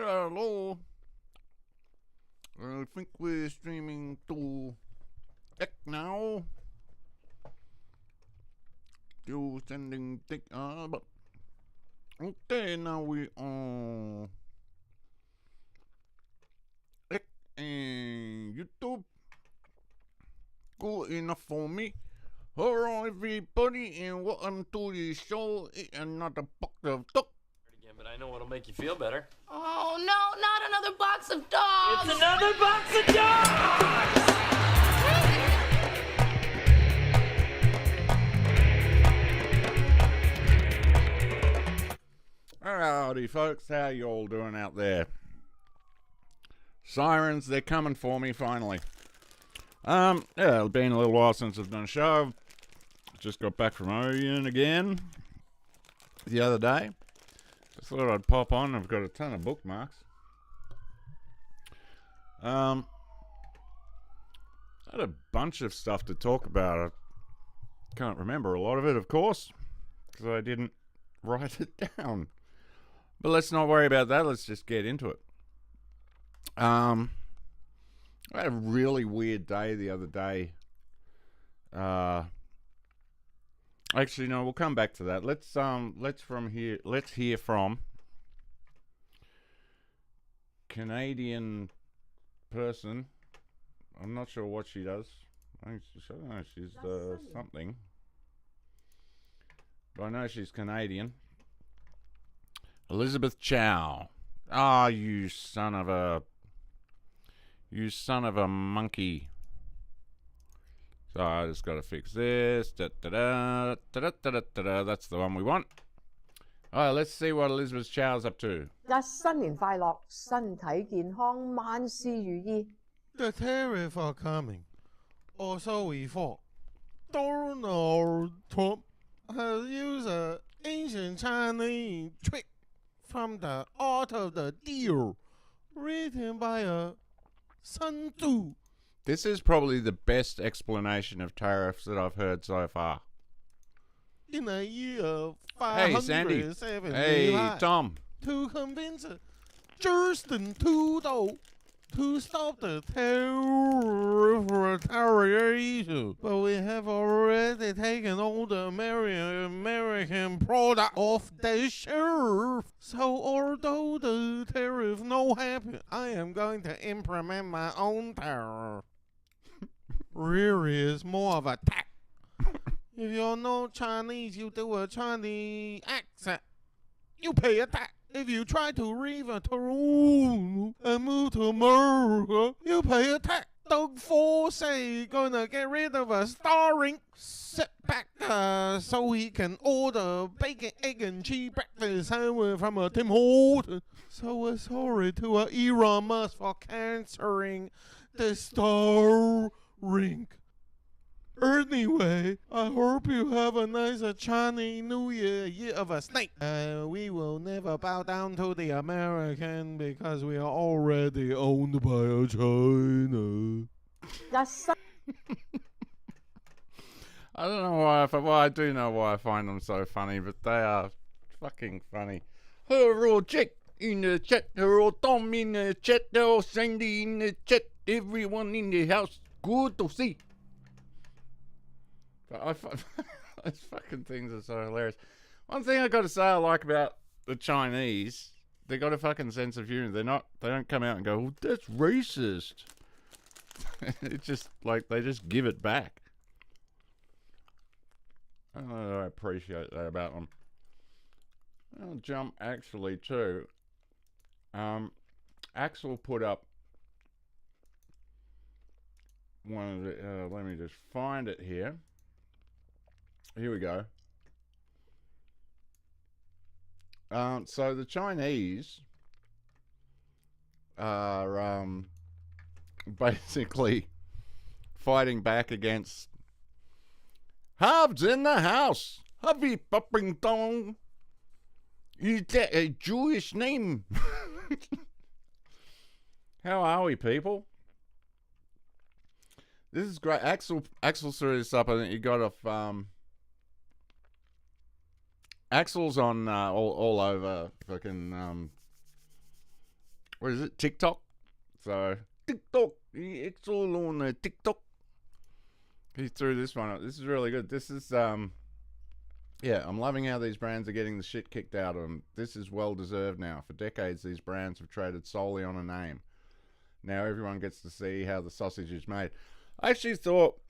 Hello. I think we're streaming to X now. Still sending but okay, now we on X and YouTube. Good enough for me. Hello everybody and welcome to the show. It's another box of dogs. Again, but I know what'll make you feel better. Oh no, not another box of dogs! It's another box of dogs! Howdy folks, how you all doing out there? Sirens, they're coming for me finally. Yeah, it's been a little while since I've done a show. Just got back from Oregon again the other day. Just thought I'd pop on. I've got a ton of bookmarks. I had a bunch of stuff to talk about. I can't remember a lot of it, of course, because I didn't write it down. But let's not worry about that. Let's just get into it. I had a really weird day the other day. Actually, no, we'll come back to that. Let's hear from Canadian person. I'm not sure what she does. I don't know. She's something, but I know she's Canadian. Elizabeth Chow. Ah, you son of a monkey. So I just got to fix this. That's the one we want. All right, let's see what Elizabeth Chow's up to. 新年快樂，身體健康，萬事如意。 The tariffs are coming, or so we thought. Donald Trump has used an ancient Chinese trick from the art of the deal, written by a Sun Tzu. This is probably the best explanation of tariffs that I've heard so far. In the year Hey, Sandy. 575, Hey, Tom. to convince Justin Trudeau to stop the tariff retaliation. But we have already taken all the American product off the shelf. So although the tariff no happen, I am going to implement my own tariff. Really is more of a tax. If you're no Chinese, you do a Chinese accent. You pay a tax. If you try to leave Toronto and move to America, you pay a tax. Doug Forsey gonna get rid of a starring. Sit back so he can order bacon, egg, and cheese breakfast sandwich from a Tim Hortons. So we're sorry to Elon Musk for canceling the star ring. Anyway, I hope you have a nice Chinese New Year of a snake. We will never bow down to the American because we are already owned by China. 新 I don't know why. Well, I do know why I find them so funny, but they are fucking funny. Hello, Jack in the chat. Hello, Tom in the chat. Hello, Sandy in the chat. Everyone in the house. Good to see. But those fucking things are so hilarious. One thing I got to say I like about the Chinese, they got a fucking sense of humor. They don't come out and go, oh, that's racist. It's just like they just give it back. I appreciate that about them. I'll jump actually too. Axel put up one of the. Let me just find it here. Here we go. So the Chinese are basically fighting back against Hobbs in the house. Hubby popping dong. Is that a Jewish name? How are we, people? This is great. Axel threw this up. I think you got off. Axel's on all over fucking what is it? TikTok. So TikTok, it's all on the TikTok. He threw this one up. This is really good. This is yeah, I'm loving how these brands are getting the shit kicked out of them. This is well deserved now. For decades, these brands have traded solely on a name. Now everyone gets to see how the sausage is made. I actually thought,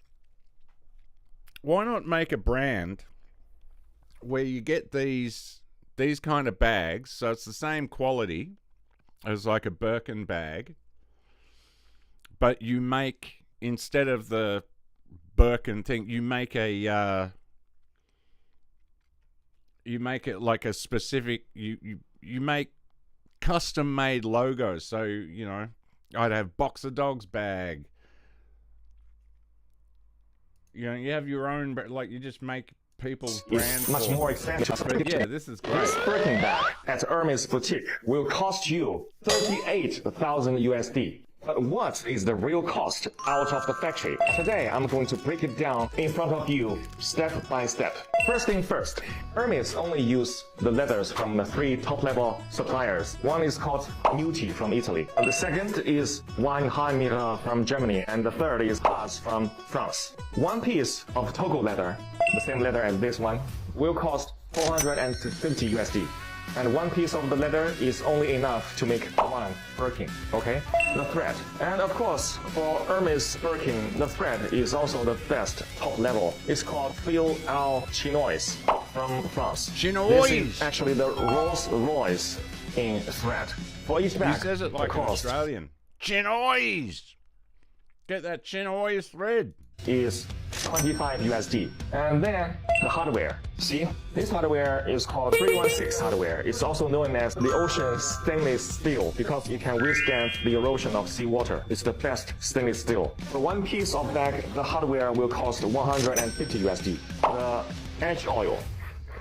why not make a brand where you get these kind of bags, so it's the same quality as like a Birkin bag, but you make, instead of the Birkin thing, you make it like a specific, you make custom made logos. So, you know, I'd have BoxOfDogs bag. You know, you have your own, but like you just make people's brands. Much more expensive. But yeah, this is great. This Birkin bag at Hermes Boutique will cost you 38,000 USD. But what is the real cost out of the factory? Today, I'm going to break it down in front of you, step by step. First thing first, Hermes only use the leathers from the 3 top-level suppliers. One is called Muti from Italy. The second is Weinheim from Germany. And the third is Haas from France. One piece of Togo leather, the same leather as this one, will cost 450 USD. And one piece of the leather is only enough to make one Birkin, okay? The thread. And of course, for Hermes Birkin, the thread is also the best top level. It's called Fil Al Chinois from France. Chinois! This is actually the Rolls Royce in thread. For each bag, He says it like the an cost Australian. Chinois! Get that Chinois thread. is 25 USD. And then the hardware. See, this hardware is called 316 hardware. It's also known as the ocean stainless steel because it can withstand the erosion of seawater. It's the best stainless steel. For one piece of bag, the hardware will cost 150 USD. The edge oil.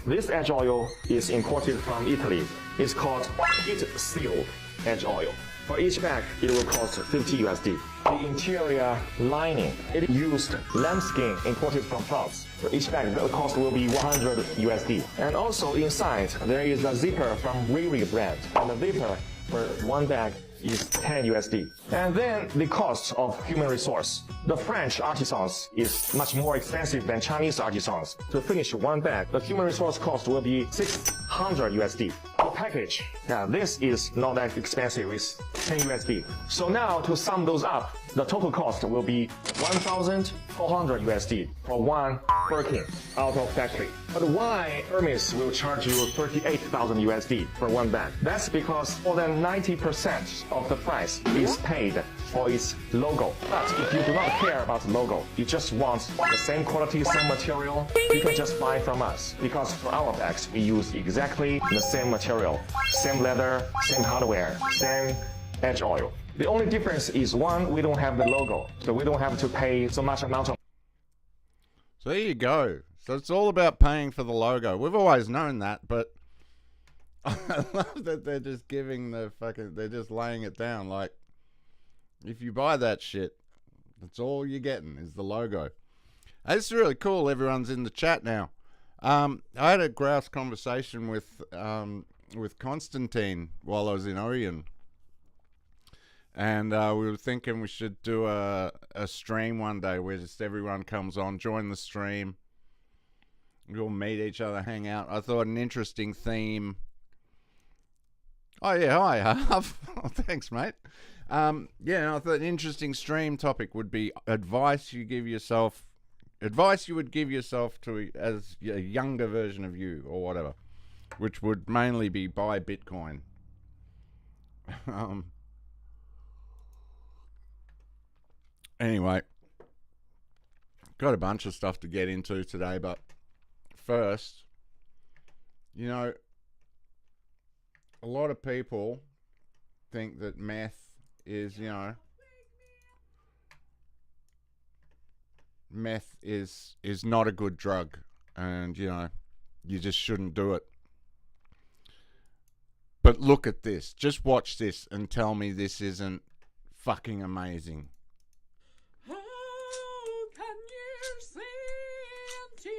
This edge oil is imported from Italy. It's called heat sealed edge oil. For each bag, it will cost 50 USD. The interior lining, it used lambskin imported from France. For each bag, the cost will be 100 USD. And also inside, there is a zipper from Riri brand. And the zipper for one bag is 10 USD. And then the cost of human resource. The French artisans is much more expensive than Chinese artisans. To finish one bag, the human resource cost will be 600 USD. The package, now this is not that expensive, it's 10 USD. So now to sum those up, the total cost will be 1,400 USD for one Birkin out of factory. But why Hermes will charge you 38,000 USD for one bag? That's because more than 90% of the price is paid for its logo. But if you do not care about the logo, you just want the same quality, same material, you can just buy from us. Because for our bags, we use exactly the same material, same leather, same hardware, same edge oil. The only difference is one, we don't have the logo, so we don't have to pay so much amount of. So there you go. So it's all about paying for the logo. We've always known that, but I love that they're just giving they're just laying it down. Like, if you buy that shit, that's all you're getting is the logo. Hey, this is really cool. Everyone's in the chat now. I had a grouse conversation with Constantine while I was in Orion. And we were thinking we should do a stream one day where just everyone comes on, join the stream. We all meet each other, hang out. I thought an interesting theme. Oh, yeah, hi, Harv. Oh, thanks, mate. Yeah, I thought an interesting stream topic would be advice you would give yourself to as a younger version of you or whatever, which would mainly be buy Bitcoin. Anyway, got a bunch of stuff to get into today, but first, you know, a lot of people think that meth is, you know, meth is not a good drug, and, you know, you just shouldn't do it. But look at this. Just watch this and tell me this isn't fucking amazing. How can you see into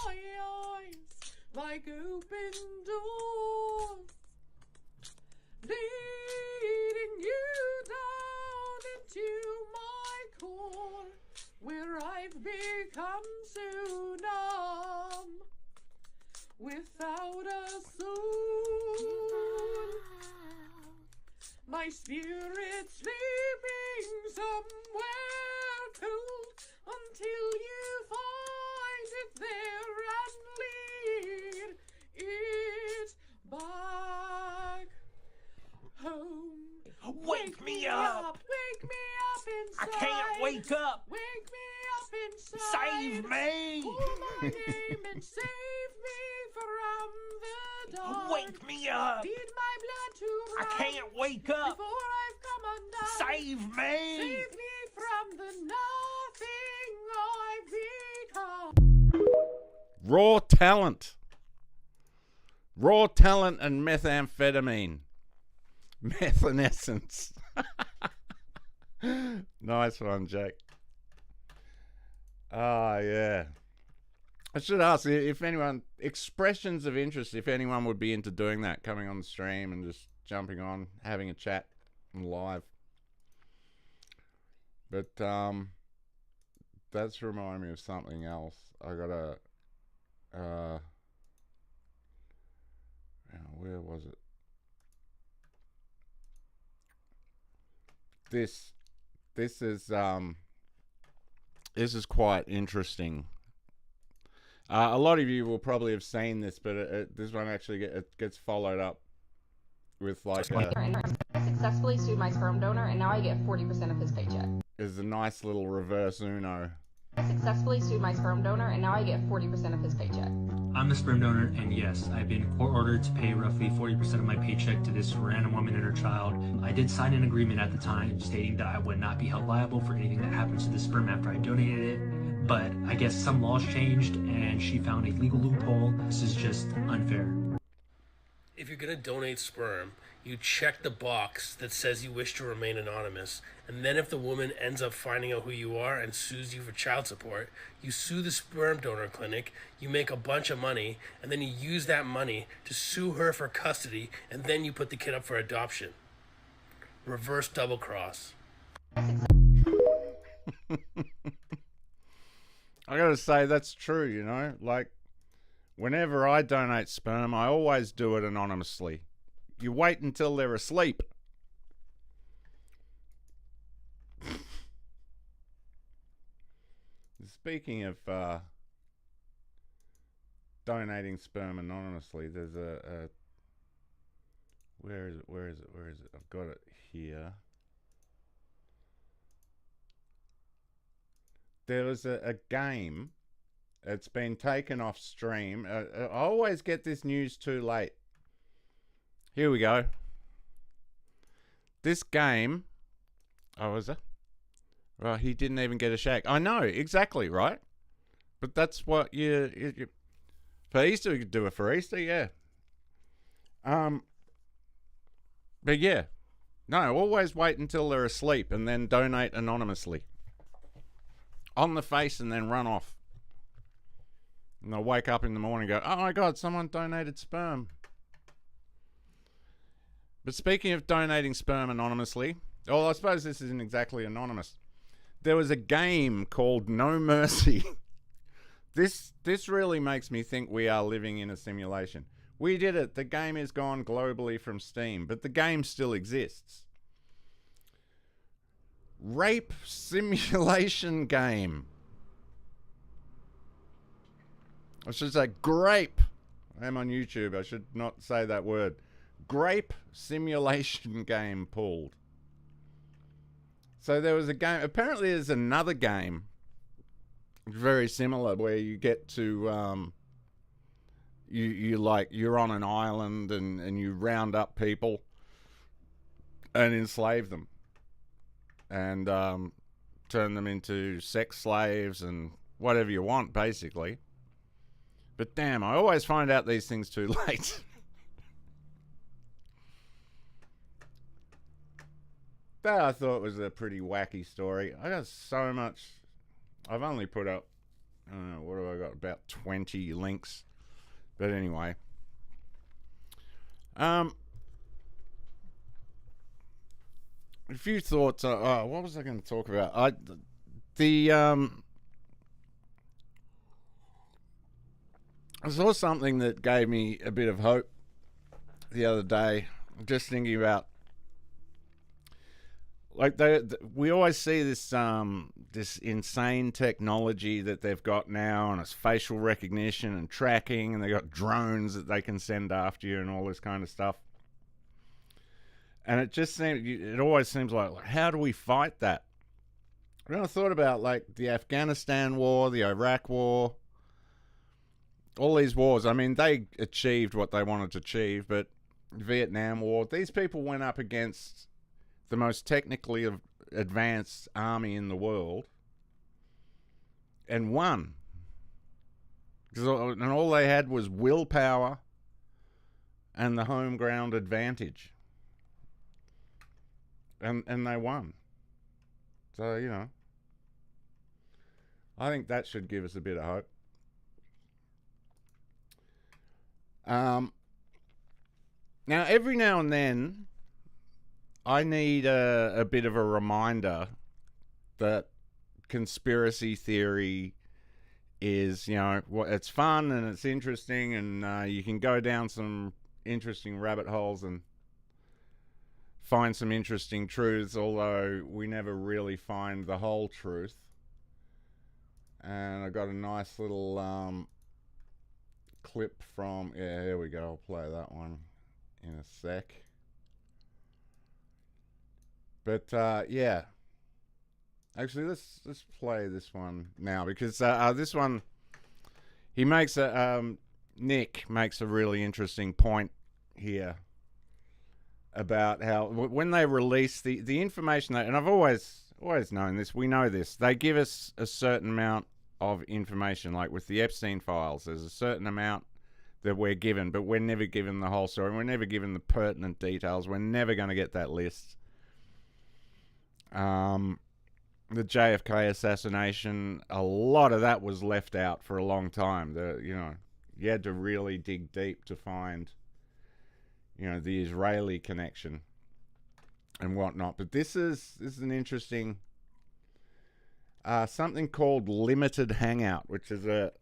my eyes like open doors, leading my spirit sleeping somewhere cold until you find it there and lead it back home. Wake me up! Wake me up inside! I can't wake up! Wake me up inside! Save me! Call my name and save me from the dark. Wake me up! Feed my blood to I run can't wake up! before I've come undone. Save me! Save me from the nothing I've become. Raw talent. Raw talent and methamphetamine. Methanescence. Nice one, Jake. Ah, yeah. I should ask if anyone, expressions of interest, if anyone would be into doing that, coming on the stream and just jumping on, having a chat live. But that's reminding me of something else. I gotta where was it? This is quite interesting. A lot of you will probably have seen this, but this one actually gets followed up with like I successfully sued my sperm donor, and now I get 40% of his paycheck. Is a nice little reverse Uno. I successfully sued my sperm donor, and now I get 40% of his paycheck. I'm the sperm donor, and yes, I've been court-ordered to pay roughly 40% of my paycheck to this random woman and her child. I did sign an agreement at the time stating that I would not be held liable for anything that happens to the sperm after I donated it, but I guess some laws changed, and she found a legal loophole. This is just unfair. If you're going to donate sperm, you check the box that says you wish to remain anonymous, and then if the woman ends up finding out who you are and sues you for child support, you sue the sperm donor clinic, you make a bunch of money, and then you use that money to sue her for custody, and then you put the kid up for adoption. Reverse double cross. I gotta say, that's true, you know? Like, whenever I donate sperm, I always do it anonymously. You wait until they're asleep. Speaking of donating sperm anonymously, there's a where is it? I've got it here. There was a game. It's been taken off stream. I always get this news too late. Here we go. This game. Oh, was it? Right, he didn't even get a shack. I know, exactly, right? But that's what you for Easter, you could do it for Easter, yeah. But yeah. No, always wait until they're asleep and then donate anonymously. On the face and then run off. And they'll wake up in the morning and go, oh my God, someone donated sperm. But speaking of donating sperm anonymously, well, I suppose this isn't exactly anonymous. There was a game called No Mercy. This really makes me think we are living in a simulation. We did it. The game is gone globally from Steam, but the game still exists. Rape simulation game. I should say grape. I am on YouTube. I should not say that word. Grape simulation game pulled. So there was a game. Apparently there's another game very similar where you get to you're on an island and you round up people and enslave them and turn them into sex slaves and whatever you want, basically. But damn, I always find out these things too late. That I thought was a pretty wacky story. I got so much. I've only put up, I don't know, what have I got? About 20 links. But anyway. A few thoughts. What was I going to talk about? I saw something that gave me a bit of hope the other day. Just thinking about Like we always see this this insane technology that they've got now, and it's facial recognition and tracking, and they got drones that they can send after you and all this kind of stuff. And it always seems like how do we fight that? And I thought about like the Afghanistan war, the Iraq war, all these wars. I mean, they achieved what they wanted to achieve, but Vietnam War, these people went up against the most technically advanced army in the world and won. And all they had was willpower and the home ground advantage. And they won. So, you know, I think that should give us a bit of hope. Now, every now and then, I need a bit of a reminder that conspiracy theory is, you know, it's fun and it's interesting, and you can go down some interesting rabbit holes and find some interesting truths, although we never really find the whole truth. And I got a nice little clip from, yeah, here we go, I'll play that one in a sec. But yeah, actually let's play this one now, because this one, he makes Nick makes a really interesting point here about how when they release the information and I've always known this, we know this, they give us a certain amount of information. Like with the Epstein files, there's a certain amount that we're given, but we're never given the whole story. We're never given the pertinent details. We're never going to get that list. The JFK assassination, a lot of that was left out for a long time. You had to really dig deep to find, you know, the Israeli connection and whatnot. But this is an interesting something called limited hangout, which is a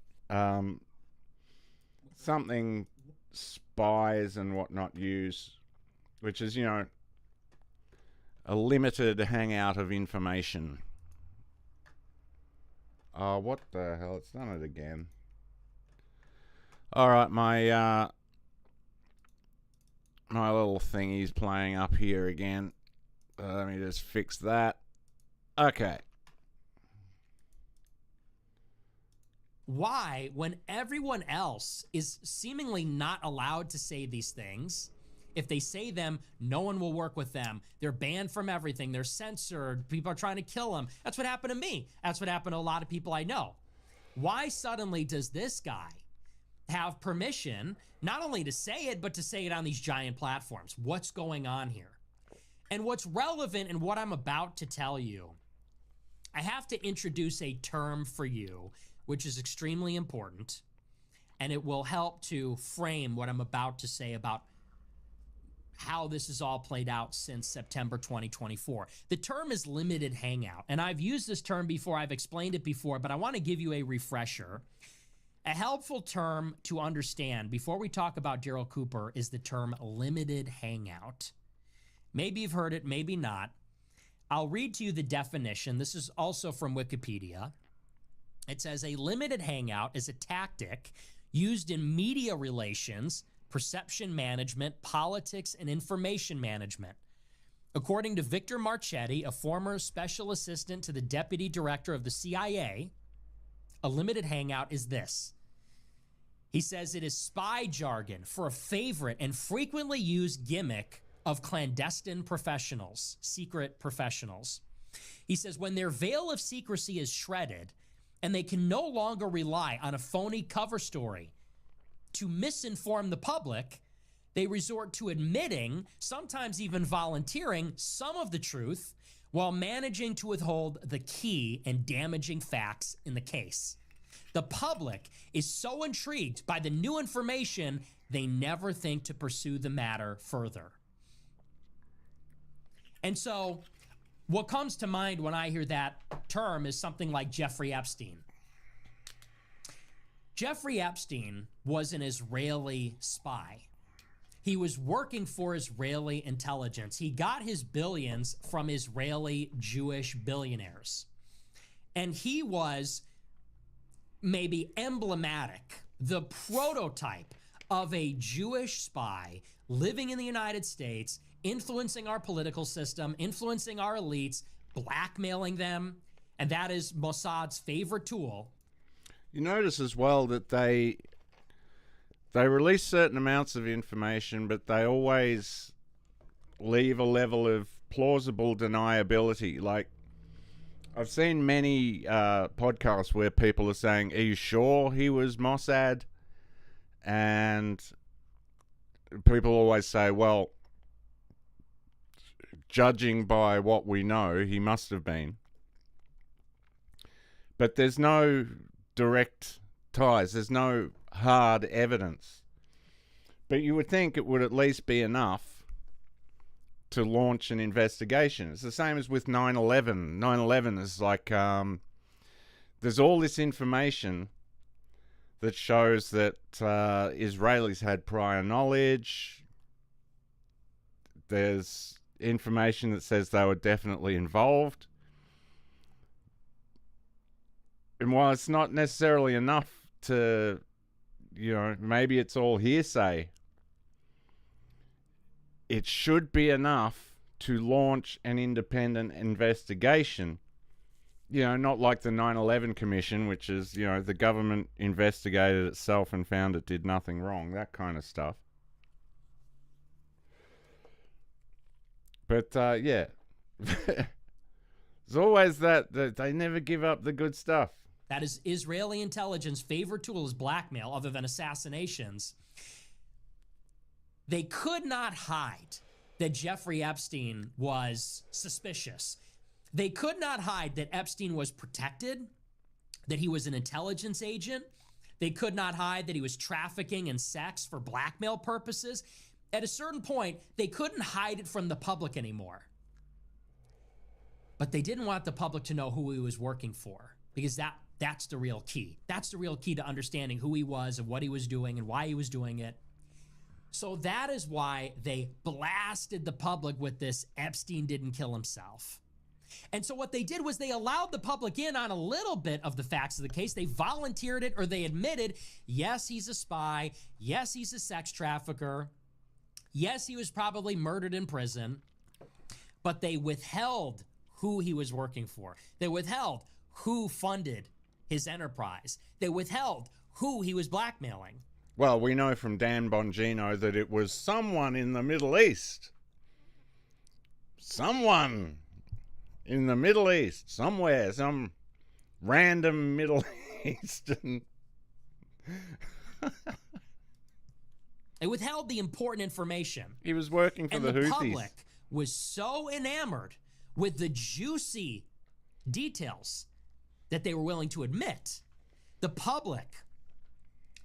something spies and whatnot use, which is, you know, a limited hangout of information. Oh, what the hell? It's done it again. All right, my little thingy's playing up here again. Let me just fix that. Okay. Why, when everyone else is seemingly not allowed to say these things, if they say them, no one will work with them. They're banned from everything. They're censored. People are trying to kill them. That's what happened to me. That's what happened to a lot of people I know. Why suddenly does this guy have permission not only to say it, but to say it on these giant platforms? What's going on here? And what's relevant in what I'm about to tell you, I have to introduce a term for you, which is extremely important, and it will help to frame what I'm about to say about how this is all played out since September 2024. The term is limited hangout, and I've used this term before, I've explained it before, but I want to give you a refresher. A helpful term to understand before we talk about Daryl Cooper is the term limited hangout. Maybe you've heard it, maybe not. I'll read to you the definition. This is also from Wikipedia. It says a limited hangout is a tactic used in media relations, perception management, politics, and information management. According to Victor Marchetti, a former special assistant to the deputy director of the CIA, a limited hangout is this. He says it is spy jargon for a favorite and frequently used gimmick of clandestine professionals, secret professionals. He says when their veil of secrecy is shredded and they can no longer rely on a phony cover story to misinform the public, they resort to admitting, sometimes even volunteering, some of the truth while managing to withhold the key and damaging facts in the case. The public is so intrigued by the new information, they never think to pursue the matter further. And so what comes to mind when I hear that term is something like Jeffrey Epstein. Jeffrey Epstein was an Israeli spy. He was working for Israeli intelligence. He got his billions from Israeli Jewish billionaires. And he was maybe emblematic, the prototype of a Jewish spy living in the United States, influencing our political system, influencing our elites, blackmailing them. And that is Mossad's favorite tool. You notice as well that they release certain amounts of information, but they always leave a level of plausible deniability. Like, I've seen many podcasts where people are saying, are you sure he was Mossad? And people always say, well, judging by what we know, he must have been. But there's no direct ties. There's no hard evidence. But you would think it would at least be enough to launch an investigation. It's the same as with 9/11. 9/11 is like, there's all this information that shows that Israelis had prior knowledge. There's information that says they were definitely involved. And while it's not necessarily enough to, maybe it's all hearsay, it should be enough to launch an independent investigation. Not like the 9/11 Commission, which is, the government investigated itself and found it did nothing wrong, that kind of stuff. But, yeah. There's always that they never give up the good stuff. That is Israeli intelligence favorite tool is blackmail, other than assassinations. They could not hide that Jeffrey Epstein was suspicious. They could not hide that Epstein was protected, that he was an intelligence agent. They could not hide that he was trafficking in sex for blackmail purposes. At a certain point, they couldn't hide it from the public anymore. But they didn't want the public to know who he was working for, because that's the real key. That's the real key to understanding who he was and what he was doing and why he was doing it. So that is why they blasted the public with this Epstein didn't kill himself. And so what they did was they allowed the public in on a little bit of the facts of the case. They volunteered it, or they admitted, yes, he's a spy. Yes, he's a sex trafficker. Yes, he was probably murdered in prison. But they withheld who he was working for. They withheld who funded his enterprise. They withheld who he was blackmailing. Well, we know from Dan Bongino that it was someone in the Middle East. Someone in the Middle East, somewhere, some random Middle Eastern. They withheld the important information. He was working for the Houthis. And the public was so enamored with the juicy details that they were willing to admit. The public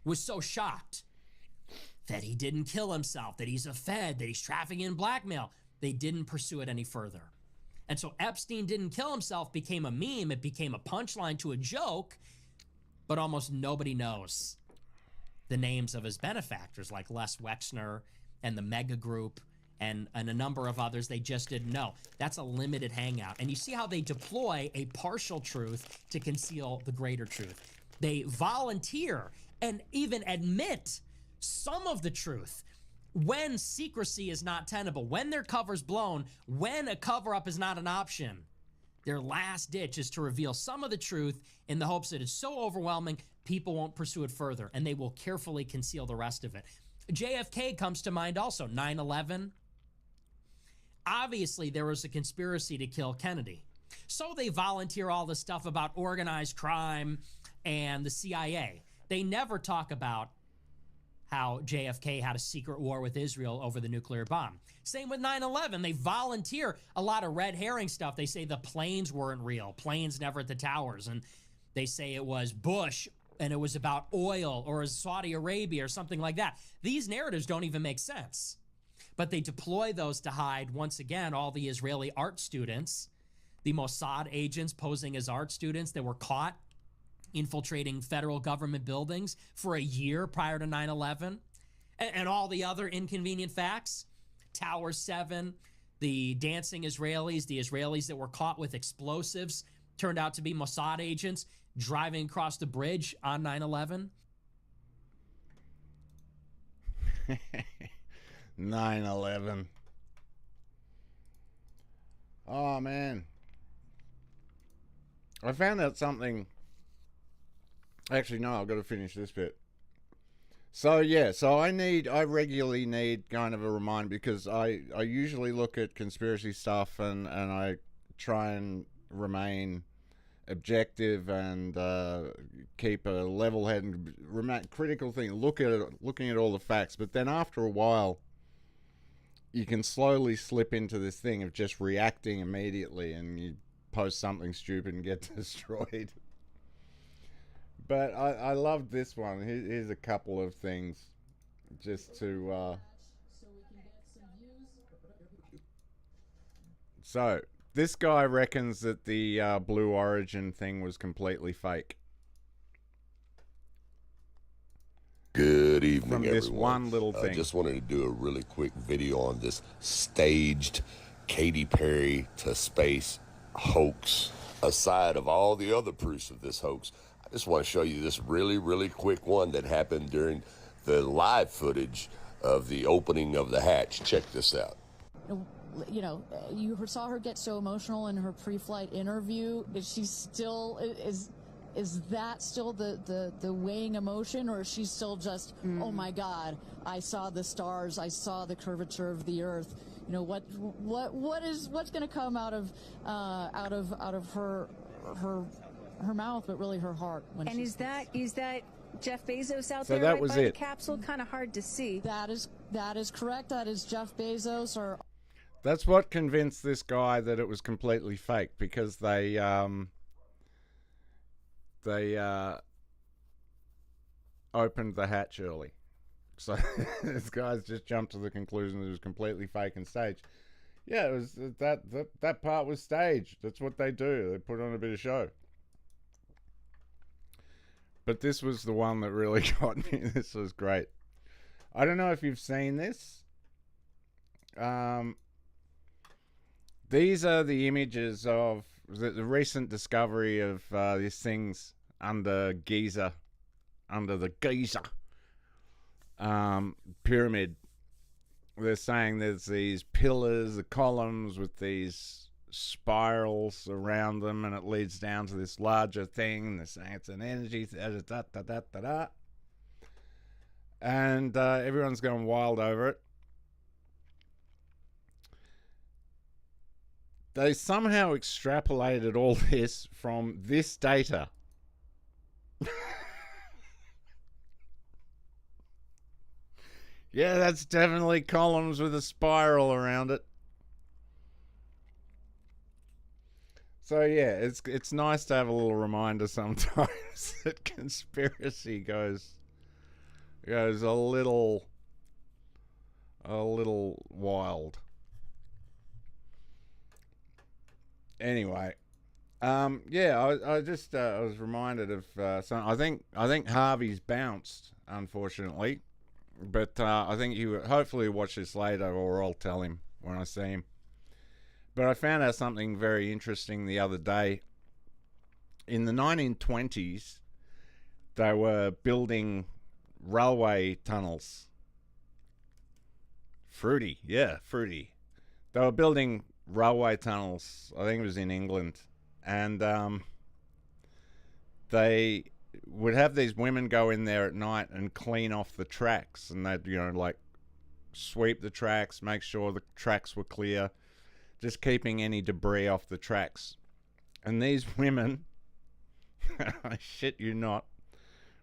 was so shocked that he didn't kill himself, that he's a Fed, that he's trafficking in blackmail. They didn't pursue it any further. And so Epstein didn't kill himself became a meme. It became a punchline to a joke, but almost nobody knows the names of his benefactors, like Les Wexner and the Mega Group and a number of others. They just didn't know. That's a limited hangout. And you see how they deploy a partial truth to conceal the greater truth. They volunteer and even admit some of the truth when secrecy is not tenable, when their cover's blown, when a cover-up is not an option. Their last ditch is to reveal some of the truth in the hopes that it's so overwhelming, people won't pursue it further, and they will carefully conceal the rest of it. JFK comes to mind also, 9/11. Obviously, there was a conspiracy to kill Kennedy. So they volunteer all the stuff about organized crime and the CIA. They never talk about how JFK had a secret war with Israel over the nuclear bomb. Same with 9/11. They volunteer a lot of red herring stuff. They say the planes weren't real. Planes never at the towers. And they say it was Bush and it was about oil or Saudi Arabia or something like that. These narratives don't even make sense. But they deploy those to hide, once again, all the Israeli art students, the Mossad agents posing as art students that were caught infiltrating federal government buildings for a year prior to 9/11. And all the other inconvenient facts. Tower 7, the dancing Israelis, the Israelis that were caught with explosives, turned out to be Mossad agents driving across the bridge on 9/11. 9/11. Oh, man. I found out something. Actually, no, I've got to finish this bit. So, yeah, I regularly need kind of a reminder, because I usually look at conspiracy stuff and I try and remain objective and keep a level head and remain critical thing, looking at all the facts. But then after a while, you can slowly slip into this thing of just reacting immediately, and you post something stupid and get destroyed. But I loved this one. Here's a couple of things just to... So, this guy reckons that the Blue Origin thing was completely fake. Good evening, From this everyone. one little thing. I just wanted to do a really quick video on this staged Katy Perry to space hoax. Aside of all the other proofs of this hoax, I just want to show you this really quick one that happened during the live footage of the opening of the hatch. Check this out. You know, you saw her get so emotional in her pre-flight interview. Is she still is that still the weighing emotion, or is she still just, oh my God, I saw the stars, I saw the curvature of the Earth? You know, what's going to come out of her mouth, but really her heart? And is that Jeff Bezos out So there that right was by the it. capsule? Kind of hard to see. That is correct. That is Jeff Bezos. Or That's what convinced this guy that it was completely fake, because they opened the hatch early. So this guy's just jumped to the conclusion that it was completely fake and staged. Yeah, it was that part was staged. That's what they do. They put on a bit of show. But this was the one that really got me. This was great. I don't know if you've seen this. These are the images of the recent discovery of these things under Giza, under the Giza pyramid. They're saying there's these pillars, the columns with these spirals around them, and it leads down to this larger thing. They're saying it's an energy, and everyone's going wild over it. They somehow extrapolated all this from this data. Yeah, that's definitely columns with a spiral around it. So yeah, it's nice to have a little reminder sometimes that conspiracy goes a little wild. Anyway, yeah, I was reminded of something. I think Harvey's bounced, unfortunately, but I think he will hopefully watch this later, or I'll tell him when I see him. But I found out something very interesting the other day. In the 1920s, they were building railway tunnels. Fruity. They were building railway tunnels. I think it was in England. And they would have these women go in there at night and clean off the tracks. And they'd, like sweep the tracks, make sure the tracks were clear, just keeping any debris off the tracks. And these women, I shit you not,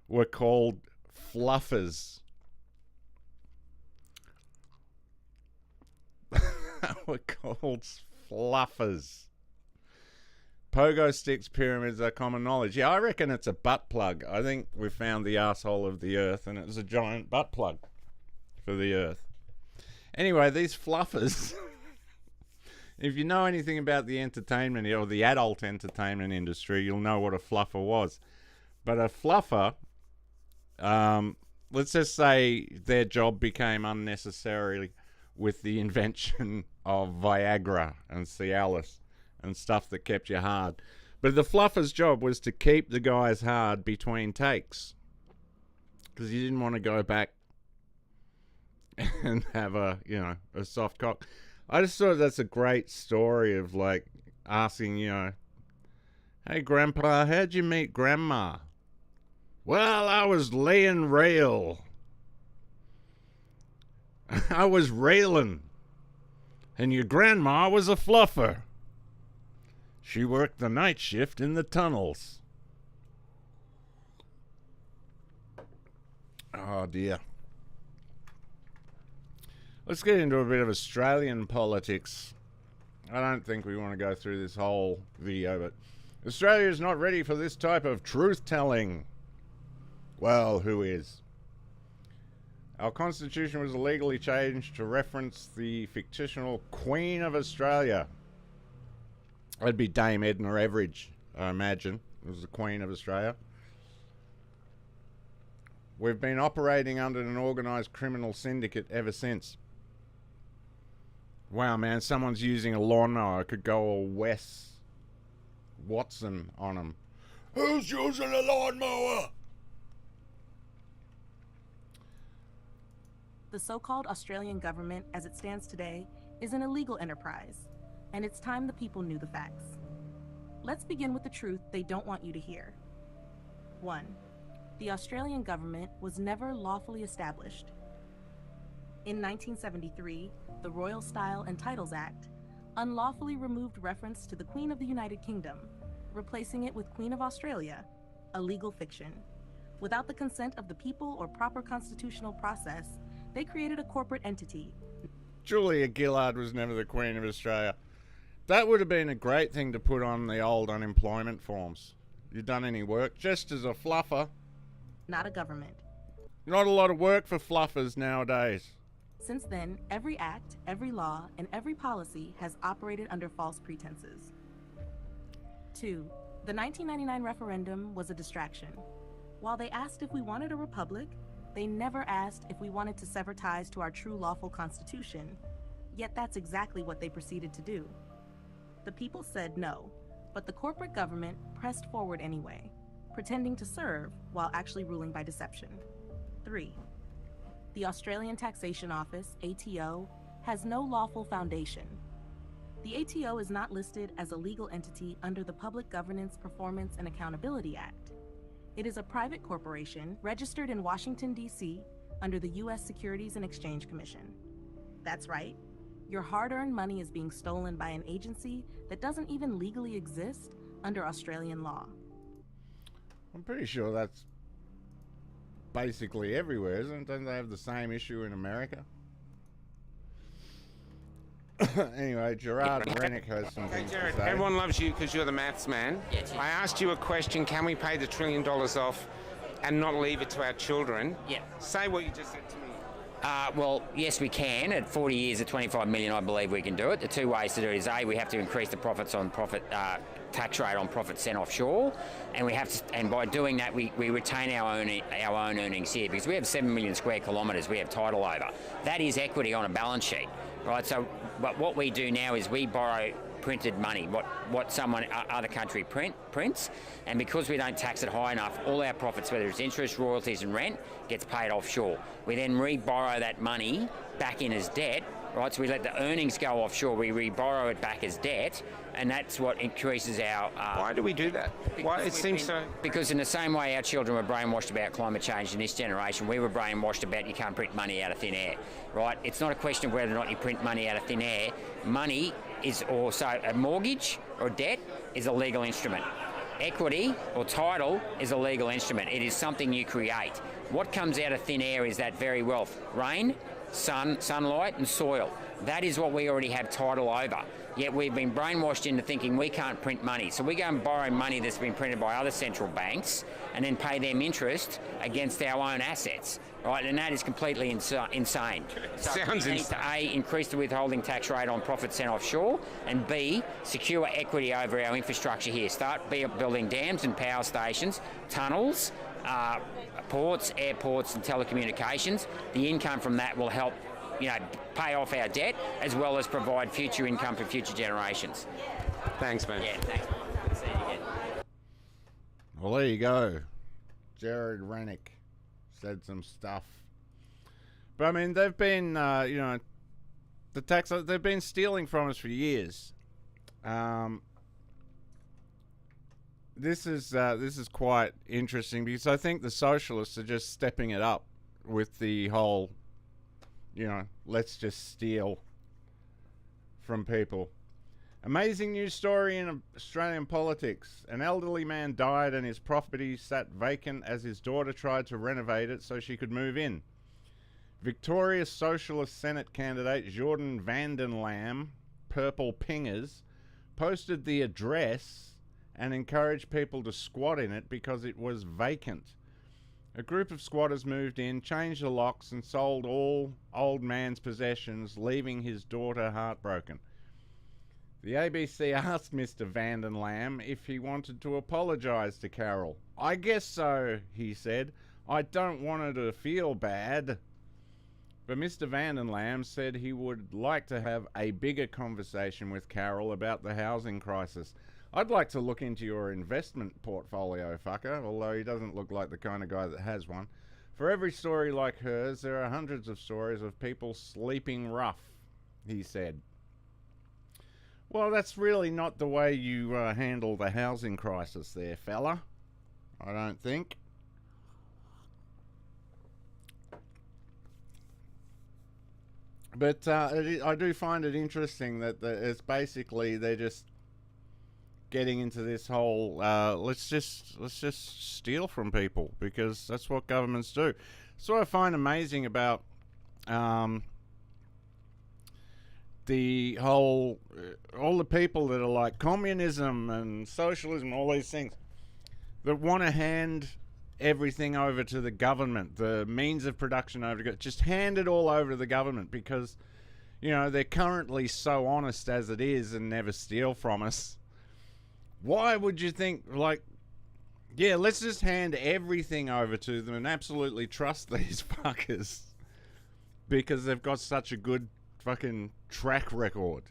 were called fluffers. Were called fluffers. Pogo sticks pyramids are common knowledge. Yeah, I reckon it's a butt plug. I think we found the asshole of the earth, and it was a giant butt plug for the earth. Anyway, these fluffers... If you know anything about the entertainment or the adult entertainment industry, you'll know what a fluffer was. But a fluffer let's just say their job became unnecessary with the invention of Viagra and Cialis and stuff that kept you hard. But the fluffer's job was to keep the guys hard between takes, because you didn't want to go back and have a soft cock. I just thought that's a great story of like asking, hey Grandpa, how'd you meet Grandma? Well, I was laying rail. I was railing. And your grandma was a fluffer. She worked the night shift in the tunnels. Oh dear. Let's get into a bit of Australian politics. I don't think we want to go through this whole video, but Australia is not ready for this type of truth-telling. Well, who is? Our constitution was illegally changed to reference the fictional Queen of Australia. That'd be Dame Edna Everage, I imagine. It was the Queen of Australia. We've been operating under an organised criminal syndicate ever since. Wow, man, someone's using a lawnmower. Could go all Wes Watson on them. Who's using a lawnmower? The so-called Australian government, as it stands today, is an illegal enterprise, and it's time the people knew the facts. Let's begin with the truth they don't want you to hear. 1. The Australian government was never lawfully established. In 1973, the Royal Style and Titles Act unlawfully removed reference to the Queen of the United Kingdom, replacing it with Queen of Australia, a legal fiction. Without the consent of the people or proper constitutional process, they created a corporate entity. Julia Gillard was never the Queen of Australia. That would have been a great thing to put on the old unemployment forms. You done any work? Just as a fluffer. Not a government. Not a lot of work for fluffers nowadays. Since then, every act, every law, and every policy has operated under false pretenses. 2. The 1999 referendum was a distraction. While they asked if we wanted a republic, they never asked if we wanted to sever ties to our true lawful constitution, yet that's exactly what they proceeded to do. The people said no, but the corporate government pressed forward anyway, pretending to serve while actually ruling by deception. 3. The Australian Taxation Office, ATO, has no lawful foundation. The ATO is not listed as a legal entity under the Public Governance, Performance, and Accountability Act. It is a private corporation registered in Washington, D.C. under the U.S. Securities and Exchange Commission. That's right. Your hard-earned money is being stolen by an agency that doesn't even legally exist under Australian law. I'm pretty sure that's basically everywhere, isn't it? Don't they have the same issue in America? Anyway, Gerard Rennick has some things to say. Everyone loves you because you're the maths man. Yes. I asked you a question, can we pay the $1 trillion off and not leave it to our children? Yeah. Say what you just said to me. Well, yes, we can. At 40 years at 25 million, I believe we can do it. The two ways to do it is A, we have to increase the tax rate on profits sent offshore, and and by doing that, we retain our own earnings here, because we have 7 million square kilometres we have title over. That is equity on a balance sheet, right? So, but what we do now is we borrow printed money, what other country prints, and because we don't tax it high enough, all our profits, whether it's interest, royalties and rent, gets paid offshore. We then re-borrow that money back in as debt, right? So we let the earnings go offshore, we re-borrow it back as debt, and that's what increases our... Why do we do that? Why it seems so... Because in the same way our children were brainwashed about climate change in this generation, we were brainwashed about you can't print money out of thin air, right? It's not a question of whether or not you print money out of thin air. Money is also a mortgage or debt is a legal instrument. Equity or title is a legal instrument. It is something you create. What comes out of thin air is that very wealth. Rain, sunlight and soil. That is what we already have title over. Yet we've been brainwashed into thinking we can't print money. So we go and borrow money that's been printed by other central banks and then pay them interest against our own assets, right? And that is completely insane. So Sounds we need to A, increase the withholding tax rate on profits sent offshore, and B, secure equity over our infrastructure here. Start building dams and power stations, tunnels, ports, airports, and telecommunications. The income from that will help, pay off our debt as well as provide future income for future generations. Thanks, man. Yeah, thanks. Good to see you again. Well, there you go. Jared Rennick said some stuff. But I mean, they've been, the tax, they've been stealing from us for years. This is quite interesting because I think the socialists are just stepping it up with the whole, let's just steal from people. Amazing news story in Australian politics. An elderly man died and his property sat vacant as his daughter tried to renovate it so she could move in. Victoria's Socialist Senate candidate Jordan Vandenlam, Purple Pingers, posted the address and encouraged people to squat in it because it was vacant. A group of squatters moved in, changed the locks and sold all old man's possessions, leaving his daughter heartbroken. The ABC asked Mr. Vandenlam if he wanted to apologise to Carol. "I guess so," he said. "I don't want her to feel bad." But Mr. Vandenlam said he would like to have a bigger conversation with Carol about the housing crisis. "I'd like to look into your investment portfolio, fucker," although he doesn't look like the kind of guy that has one. "For every story like hers, there are hundreds of stories of people sleeping rough," he said. Well, that's really not the way you handle the housing crisis there, fella. I don't think. But I do find it interesting that it's basically they're just getting into this whole let's just steal from people because that's what governments do. So I find amazing about the whole all the people that are like communism and socialism, all these things that want to hand everything over to the government, the means of production over to just hand it all over to the government because they're currently so honest as it is and never steal from us. Why would you think let's just hand everything over to them and absolutely trust these fuckers because they've got such a good fucking track record?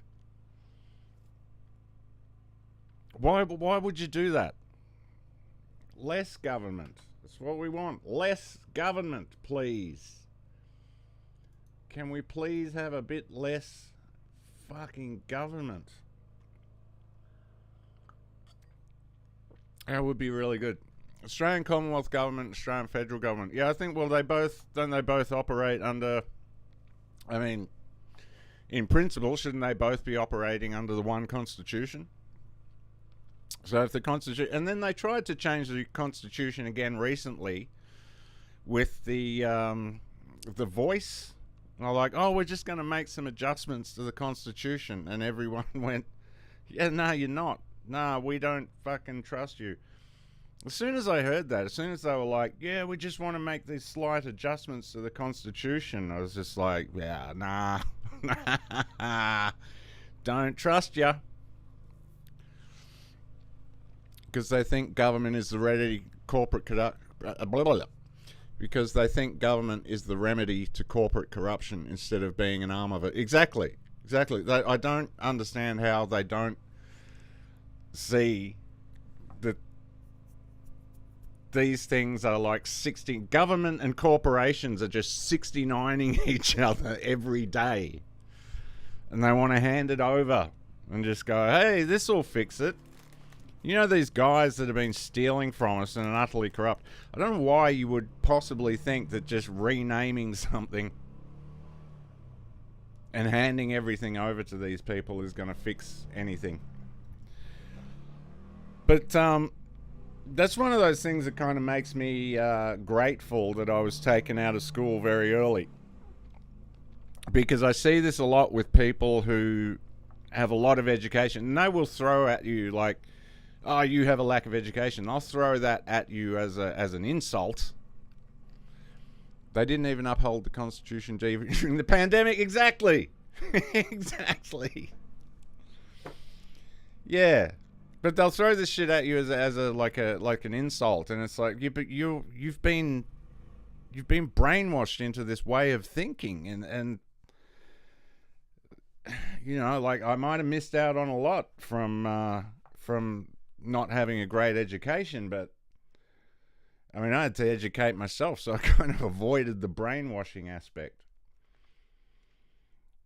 Why would you do that? Less government. That's what we want. Less government, please. Can we please have a bit less fucking government? That would be really good. Australian Commonwealth Government, Australian Federal Government. Yeah, I think, well, they both operate under, I mean, in principle, shouldn't they both be operating under the one constitution? So if the constitution, and then they tried to change the constitution again recently with the voice. And they're like, oh, we're just going to make some adjustments to the constitution, and everyone went, yeah, no, you're not. Nah, we don't fucking trust you. As soon as I heard that, as soon as they were like, yeah, we just want to make these slight adjustments to the constitution, I was just like, yeah, nah, don't trust ya. Because they think government is the remedy because they think government is the remedy to corporate corruption instead of being an arm of it. Exactly. I don't understand how they don't see that these things are like 60. Government and corporations are just 69ing each other every day, and they want to hand it over and just go, hey, this will fix it. You know, these guys that have been stealing from us and are utterly corrupt. I don't know why you would possibly think that just renaming something and handing everything over to these people is going to fix anything. But that's one of those things that kind of makes me grateful that I was taken out of school very early. Because I see this a lot with people who have a lot of education. And they will throw at you like, oh, you have a lack of education. I'll throw that at you as an insult. They didn't even uphold the Constitution during the pandemic. Exactly. Exactly. Yeah. But they'll throw this shit at you as an insult, and it's like you've been brainwashed into this way of thinking, and you know, like I might have missed out on a lot from not having a great education, but I mean, I had to educate myself, so I kind of avoided the brainwashing aspect.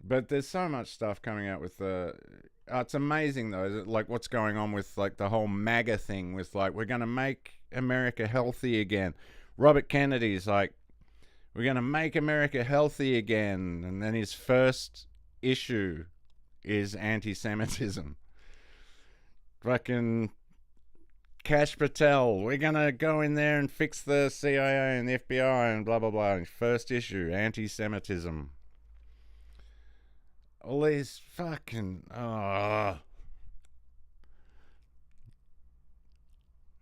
But there's so much stuff coming out with it's amazing though, like what's going on with like the whole MAGA thing, with like we're going to make America healthy again. Robert Kennedy's like, we're going to make America healthy again, and then his first issue is anti-Semitism. Fucking Kash Patel, we're going to go in there and fix the CIA and the FBI and blah blah blah. And first issue, anti-Semitism. All these fucking...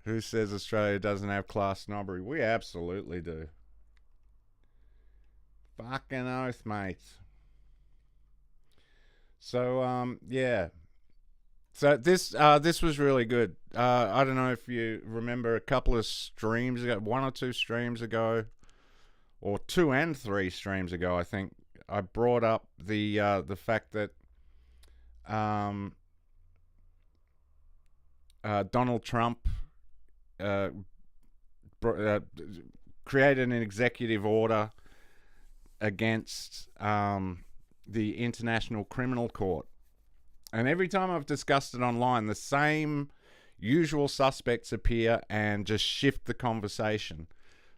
Who says Australia doesn't have class snobbery? We absolutely do. Fucking oath, mate. So, yeah. So this was really good. I don't know if you remember a couple of streams ago, 1 or 2 streams ago, or 2 and 3 streams ago, I think, I brought up the fact that Donald Trump created an executive order against the International Criminal Court. And every time I've discussed it online, the same usual suspects appear and just shift the conversation.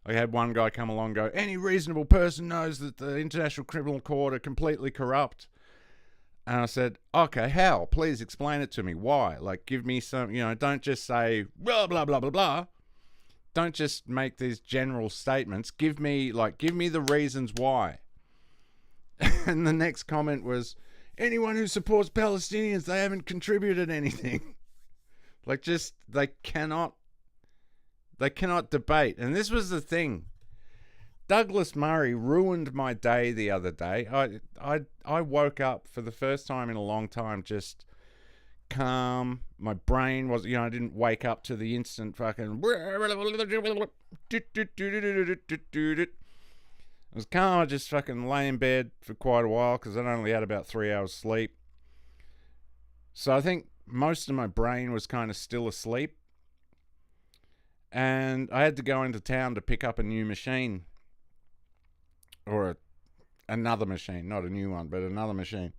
I had one guy come along and go, any reasonable person knows that the International Criminal Court are completely corrupt. And I said, okay, how? Please explain it to me. Why? Like, give me some, you know, don't just say, blah, blah, blah, blah, blah. Don't just make these general statements. Give me the reasons why. And the next comment was, anyone who supports Palestinians, they haven't contributed anything. Like, just, they cannot debate. And this was the thing. Douglas Murray ruined my day the other day. I woke up for the first time in a long time just calm. My brain was, you know, I didn't wake up to the instant fucking... I was calm. I just fucking lay in bed for quite a while because I only had about 3 hours sleep. So I think most of my brain was kind of still asleep. And I had to go into town to pick up a new machine. Or another machine. Not a new one, but another machine.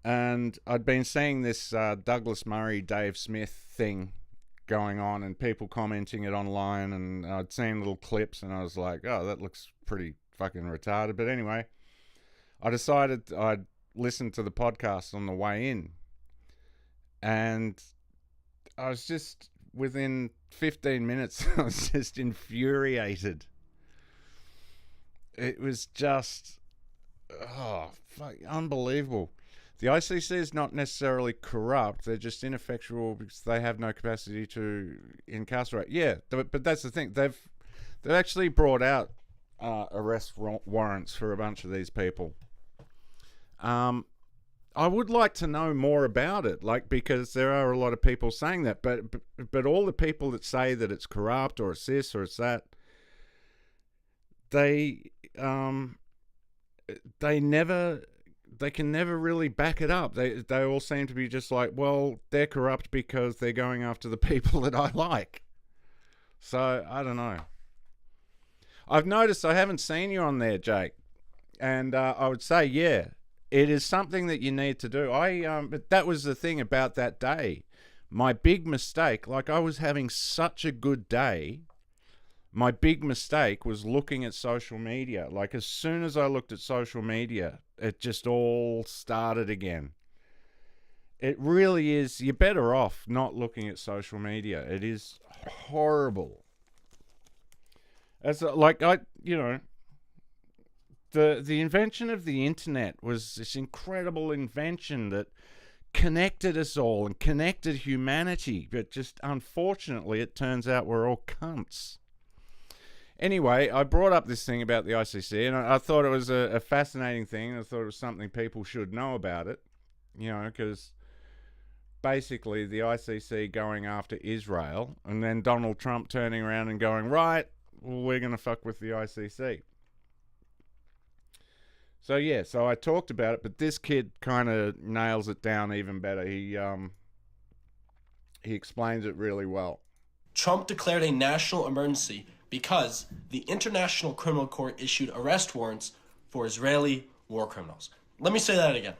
And I'd been seeing this Douglas Murray, Dave Smith thing going on, and people commenting it online, and I'd seen little clips, and I was like, oh, that looks pretty fucking retarded. But anyway, I decided I'd listen to the podcast on the way in. And I was just... within 15 minutes, I was just infuriated. It was just, unbelievable. The ICC is not necessarily corrupt. They're just ineffectual because they have no capacity to incarcerate. Yeah, but that's the thing. They've actually brought out arrest warrants for a bunch of these people. I would like to know more about it, like, because there are a lot of people saying that, but all the people that say that it's corrupt or it's this or it's that, they can never really back it up. They all seem to be just like, well, they're corrupt because they're going after the people that I like. So I don't know. I've noticed I haven't seen you on there, Jake, and I would say, yeah. It is something that you need to do. But that was the thing about that day. My big mistake, like I was having such a good day, my big mistake was looking at social media. Like as soon as I looked at social media, it just all started again. It really is, you're better off not looking at social media. It is horrible. As like The invention of the internet was this incredible invention that connected us all and connected humanity. But just unfortunately, it turns out we're all cunts. Anyway, I brought up this thing about the ICC, and I thought it was a fascinating thing. I thought it was something people should know about it, you know, because basically the ICC going after Israel, and then Donald Trump turning around and going, right, well, we're going to fuck with the ICC. So yeah, so I talked about it, but this kid kind of nails it down even better. He explains it really well. Trump declared a national emergency because the International Criminal Court issued arrest warrants for Israeli war criminals. Let me say that again.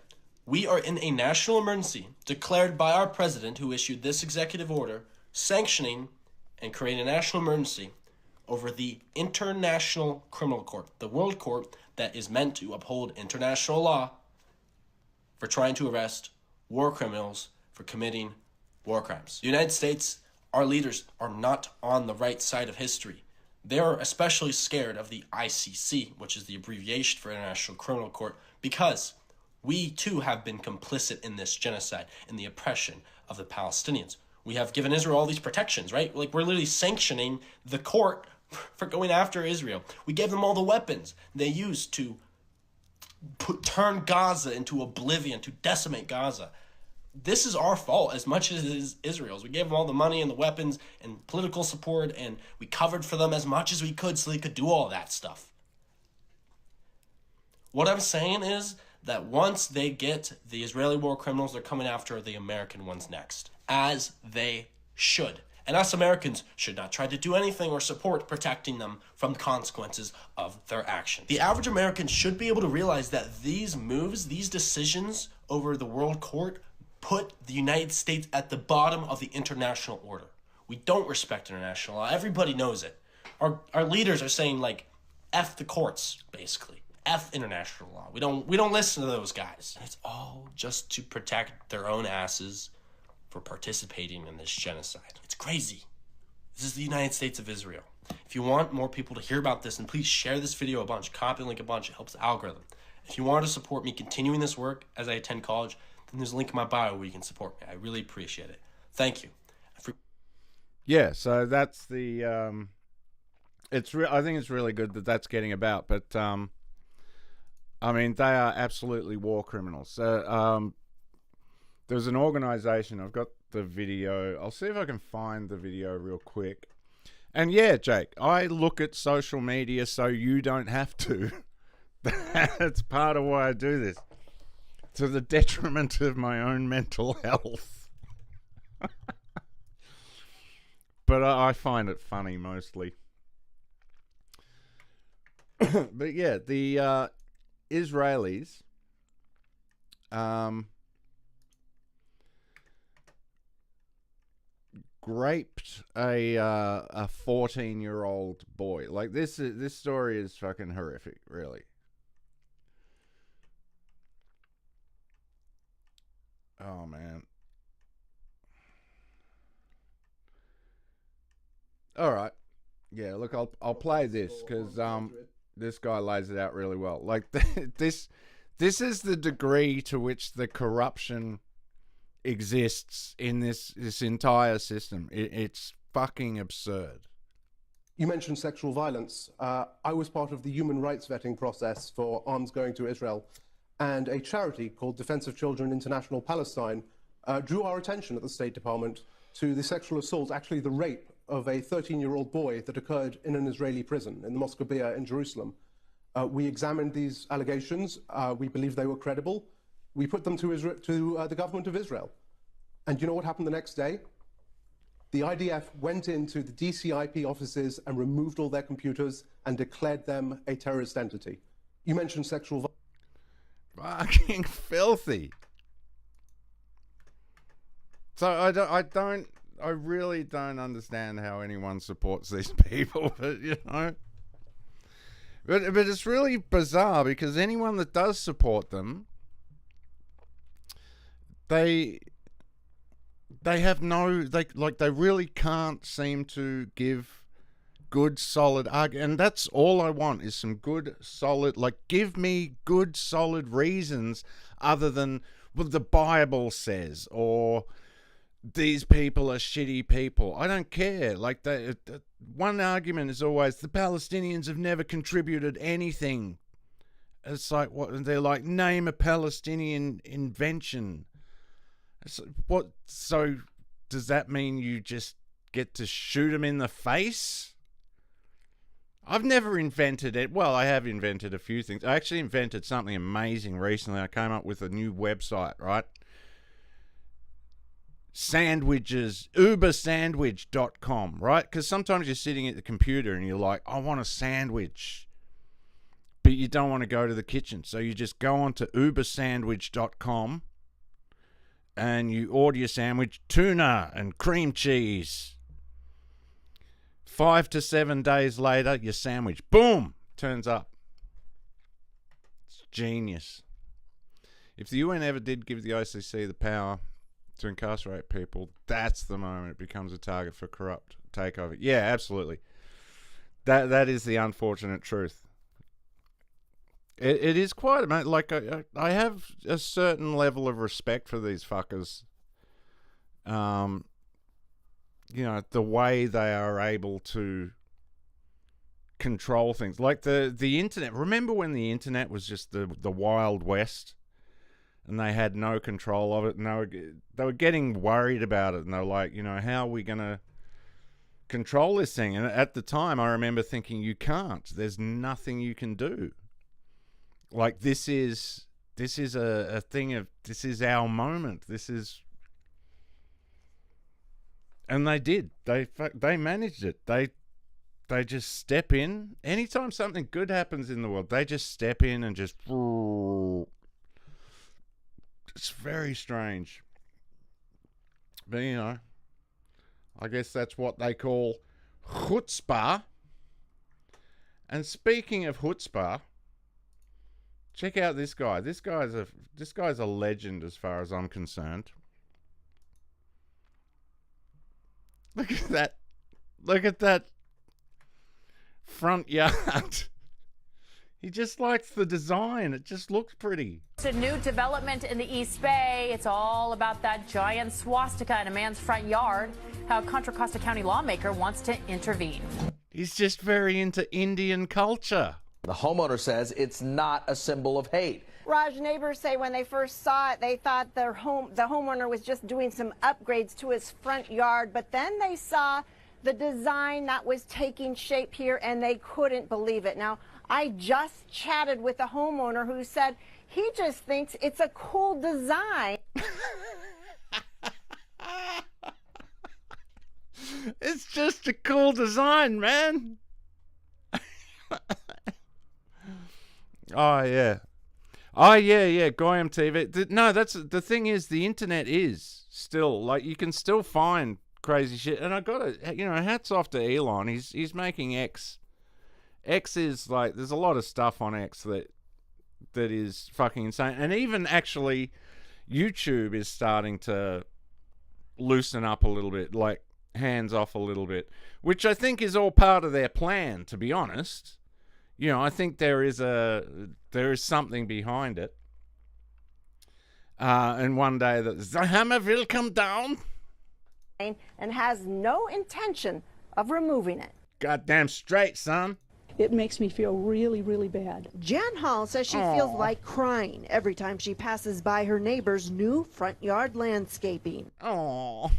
We are in a national emergency declared by our president, who issued this executive order sanctioning and creating a national emergency over the International Criminal Court, the world court that is meant to uphold international law for trying to arrest war criminals for committing war crimes. The United States, our leaders, are not on the right side of history. They are especially scared of the ICC, which is the abbreviation for International Criminal Court, because we too have been complicit in this genocide, in the oppression of the Palestinians. We have given Israel all these protections, right? Like, we're literally sanctioning the court for going after Israel. We gave them all the weapons they used to turn Gaza into oblivion, to decimate Gaza. This is our fault as much as it is Israel's. We gave them all the money and the weapons and political support, and we covered for them as much as we could so they could do all that stuff. What I'm saying is that once they get the Israeli war criminals, they're coming after the American ones next, as they should. And us Americans should not try to do anything or support protecting them from the consequences of their actions. The average American should be able to realize that these moves, these decisions over the world court, put the United States at the bottom of the international order. We don't respect international law. Everybody knows it. Our leaders are saying, like, F the courts, basically. F international law. We don't listen to those guys. It's all just to protect their own asses for participating in this genocide. It's crazy. This is the United States of Israel. If you want more people to hear about this, then please share this video a bunch, copy and link a bunch. It helps the algorithm. If you want to support me continuing this work as I attend college, then there's a link in my bio where you can support me. I really appreciate it. Thank you. Yeah, so that's the I think it's really good that that's getting about, but I mean, they are absolutely war criminals. So there's an organization, I've got the video. I'll see if I can find the video real quick. And yeah, Jake, I look at social media so you don't have to. That's part of why I do this. To the detriment of my own mental health. But I find it funny mostly. But yeah, the Israelis raped a 14-year-old boy. Like, this story is fucking horrific, really. Oh man. All right. Yeah, look, I'll play this because this guy lays it out really well. Like, this is the degree to which the corruption exists in this entire system. It's fucking absurd. You mentioned sexual violence. I was part of the human rights vetting process for arms going to Israel, and a charity called Defense of Children International Palestine drew our attention at the State Department to the sexual assault, actually the rape, of a 13-year-old boy that occurred in an Israeli prison in the Mosque in Jerusalem. We examined these allegations. We believe they were credible. We put them to the government of Israel. And you know what happened the next day? The IDF went into the DCIP offices and removed all their computers and declared them a terrorist entity. You mentioned sexual violence. Fucking filthy. So I really don't understand how anyone supports these people, but you know. But it's really bizarre because anyone that does support them, they have they really can't seem to give good solid argument, and that's all I want is some good solid, like, give me good solid reasons other than what the Bible says or these people are shitty people. I don't care. Like, one argument is always the Palestinians have never contributed anything. It's like, what? They're like, name a Palestinian invention. So does that mean you just get to shoot them in the face? I've never invented it. Well, I have invented a few things. I actually invented something amazing recently. I came up with a new website, right? Sandwiches, ubersandwich.com, right? Because sometimes you're sitting at the computer and you're like, I want a sandwich, but you don't want to go to the kitchen. So you just go on to ubersandwich.com and you order your sandwich, tuna and cream cheese. 5 to 7 days later, your sandwich, boom, turns up. It's genius. If the UN ever did give the ICC the power to incarcerate people, that's the moment it becomes a target for corrupt takeover. Yeah, absolutely. That is the unfortunate truth. It is quite amazing. Like, I have a certain level of respect for these fuckers. You know, the way they are able to control things. Like the internet. Remember when the internet was just the Wild West? And they had no control of it. And they were getting worried about it. And they were like, you know, how are we going to control this thing? And at the time, I remember thinking, you can't. There's nothing you can do. Like, this is a thing of, this is our moment. This is... And they did. They managed it. They just step in. Anytime something good happens in the world, they just step in and just... It's very strange. But, you know, I guess that's what they call chutzpah. And speaking of chutzpah, check out this guy. This guy's a legend as far as I'm concerned. Look at that. Look at that front yard. He just likes the design. It just looks pretty. It's a new development in the East Bay. It's all about that giant swastika in a man's front yard. How a Contra Costa County lawmaker wants to intervene. He's just very into Indian culture. The homeowner says it's not a symbol of hate. Raj, neighbors say when they first saw it, they thought the homeowner was just doing some upgrades to his front yard. But then they saw the design that was taking shape here, and they couldn't believe it. Now, I just chatted with a homeowner who said he just thinks it's a cool design. It's just a cool design, man. Oh, yeah. Oh, yeah, Goyam TV. No, that's the thing is, the internet is still, like, you can still find crazy shit. And I gotta, you know, hats off to Elon. He's making X. X is, like, there's a lot of stuff on X that is fucking insane. And even, actually, YouTube is starting to loosen up a little bit, like, hands off a little bit, which I think is all part of their plan, to be honest. You know, I think there is something behind it. And one day the hammer will come down. And has no intention of removing it. Goddamn straight, son. It makes me feel really, really bad. Jan Hall says she feels like crying every time she passes by her neighbor's new front yard landscaping. Oh,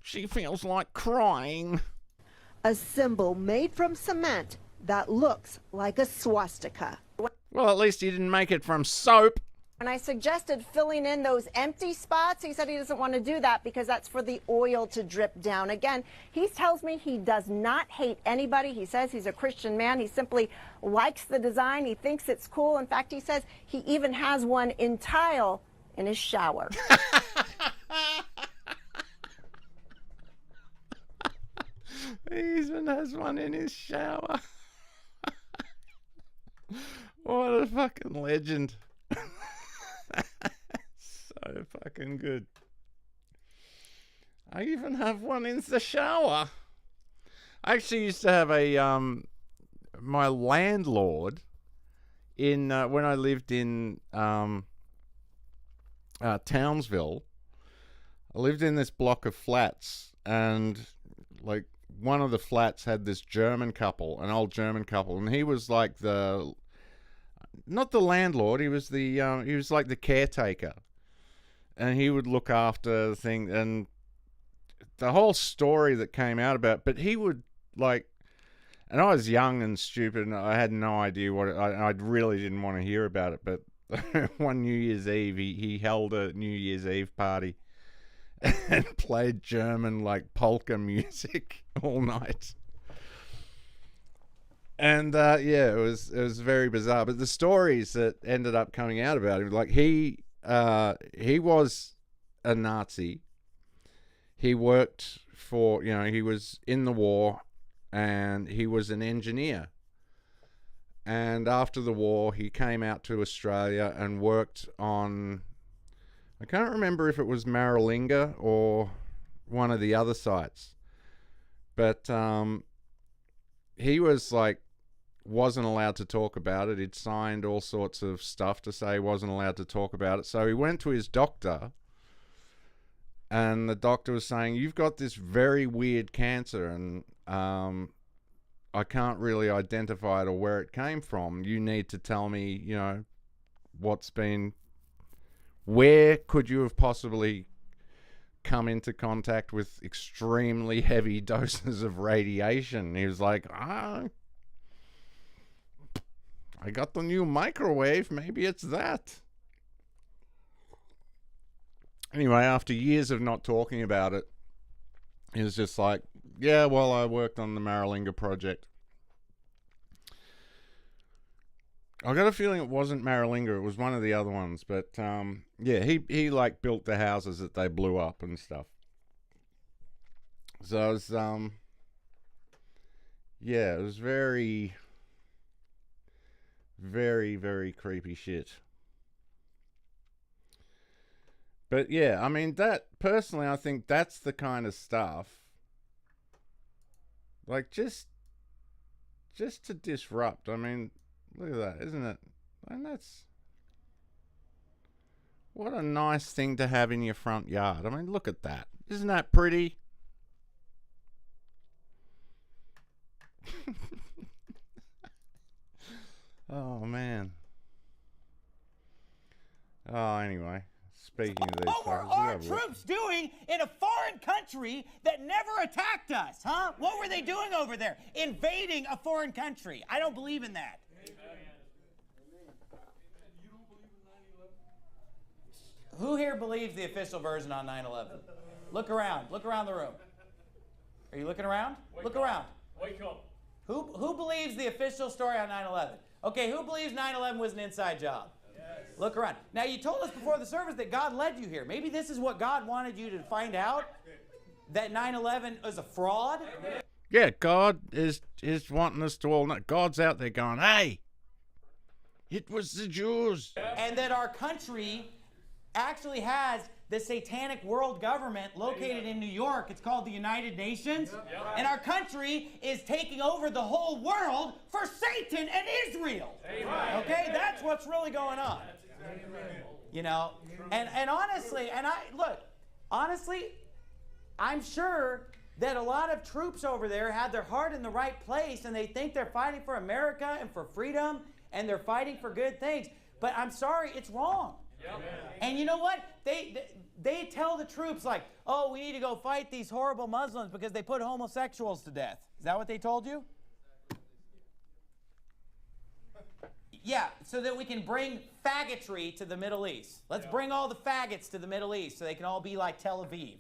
she feels like crying. A symbol made from cement that looks like a swastika. Well, at least he didn't make it from soap. When I suggested filling in those empty spots, he said he doesn't want to do that because that's for the oil to drip down. Again, he tells me he does not hate anybody. He says he's a Christian man. He simply likes the design. He thinks it's cool. In fact, he says he even has one in tile in his shower. He even has one in his shower. What a fucking legend. So fucking good. I even have one in the shower. I actually used to have a my landlord in when I lived in Townsville. I lived in this block of flats, and like one of the flats had this German couple, an old German couple, and he was like not the landlord, he was like the caretaker. and he would look after the thing, and the whole story that came out about. But he would like, and I was young and stupid, and I had no idea what I really didn't want to hear about it. But one New Year's Eve, he held a New Year's Eve party and played German like polka music all night. And yeah, it was very bizarre. But the stories that ended up coming out about him, like he was a Nazi. He worked for, he was in the war, and he was an engineer. And after the war, he came out to Australia and worked on, I can't remember if it was Maralinga or one of the other sites. But he was like, wasn't allowed to talk about it. He'd signed all sorts of stuff to say he wasn't allowed to talk about it. So he went to his doctor, and the doctor was saying, you've got this very weird cancer, and I can't really identify it or where it came from. You need to tell me, where could you have possibly come into contact with extremely heavy doses of radiation? He was like, I got the new microwave. Maybe it's that. Anyway, after years of not talking about it, he was just like, yeah, well, I worked on the Maralinga project. I got a feeling it wasn't Maralinga. It was one of the other ones. But, yeah, he like built the houses that they blew up and stuff. So it was, yeah, it was very, very, very creepy shit. But yeah, I mean, that personally, I think that's the kind of stuff, like, just to disrupt. I mean, look at that, isn't it? And that's, what a nice thing to have in your front yard. I mean, look at that. Isn't that pretty? Oh, man. Oh, anyway. Speaking of these What were our troops doing in a foreign country that never attacked us, huh? What were they doing over there? Invading a foreign country. I don't believe in that. Who here believes the official version on 9/11? Look around. Look around the room. Are you looking around? Look around. Wake up. Who believes the official story on 9/11? Okay, who believes 9/11 was an inside job? Yes. Look around. Now, you told us before the service that God led you here. Maybe this is what God wanted you to find out, that 9/11 was a fraud? Yeah, God is wanting us to all know. God's out there going, hey, it was the Jews. And that our country actually has the satanic world government located in New York. It's called the United Nations. And our country is taking over the whole world for Satan and Israel. Okay, that's what's really going on. And honestly, honestly, I'm sure that a lot of troops over there had their heart in the right place, and they think they're fighting for America and for freedom, and they're fighting for good things. But I'm sorry, it's wrong. And you know what? They tell the troops, like, oh, we need to go fight these horrible Muslims because they put homosexuals to death. Is that what they told you? Yeah, so that we can bring faggotry to the Middle East. Let's bring all the faggots to the Middle East so they can all be like Tel Aviv.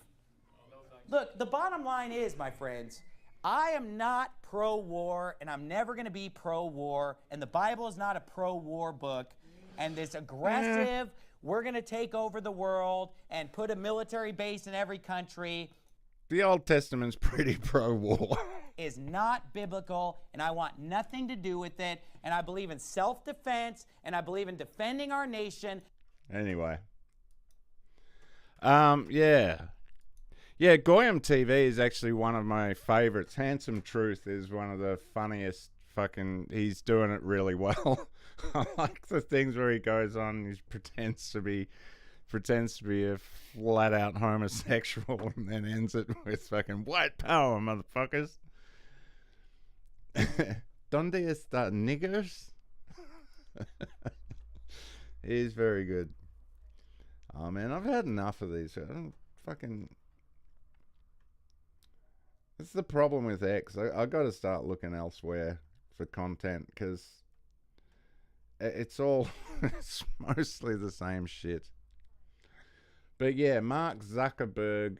Look, the bottom line is, my friends, I am not pro-war, and I'm never going to be pro-war, and the Bible is not a pro-war book, and this aggressive, we're going to take over the world and put a military base in every country. The Old Testament's pretty pro-war. Is not biblical, and I want nothing to do with it, and I believe in self-defense, and I believe in defending our nation. Anyway. Yeah. Yeah, Goyam TV is actually one of my favorites. Handsome Truth is one of the funniest he's doing it really well. I like the things where he goes on and he pretends to be a flat out homosexual and then ends it with fucking white power, motherfuckers. Donde está niggers? He's very good. Oh man, I've had enough of these. I don't fucking. That's the problem with X. I got to start looking elsewhere for content because it's all it's mostly the same shit. But yeah, Mark Zuckerberg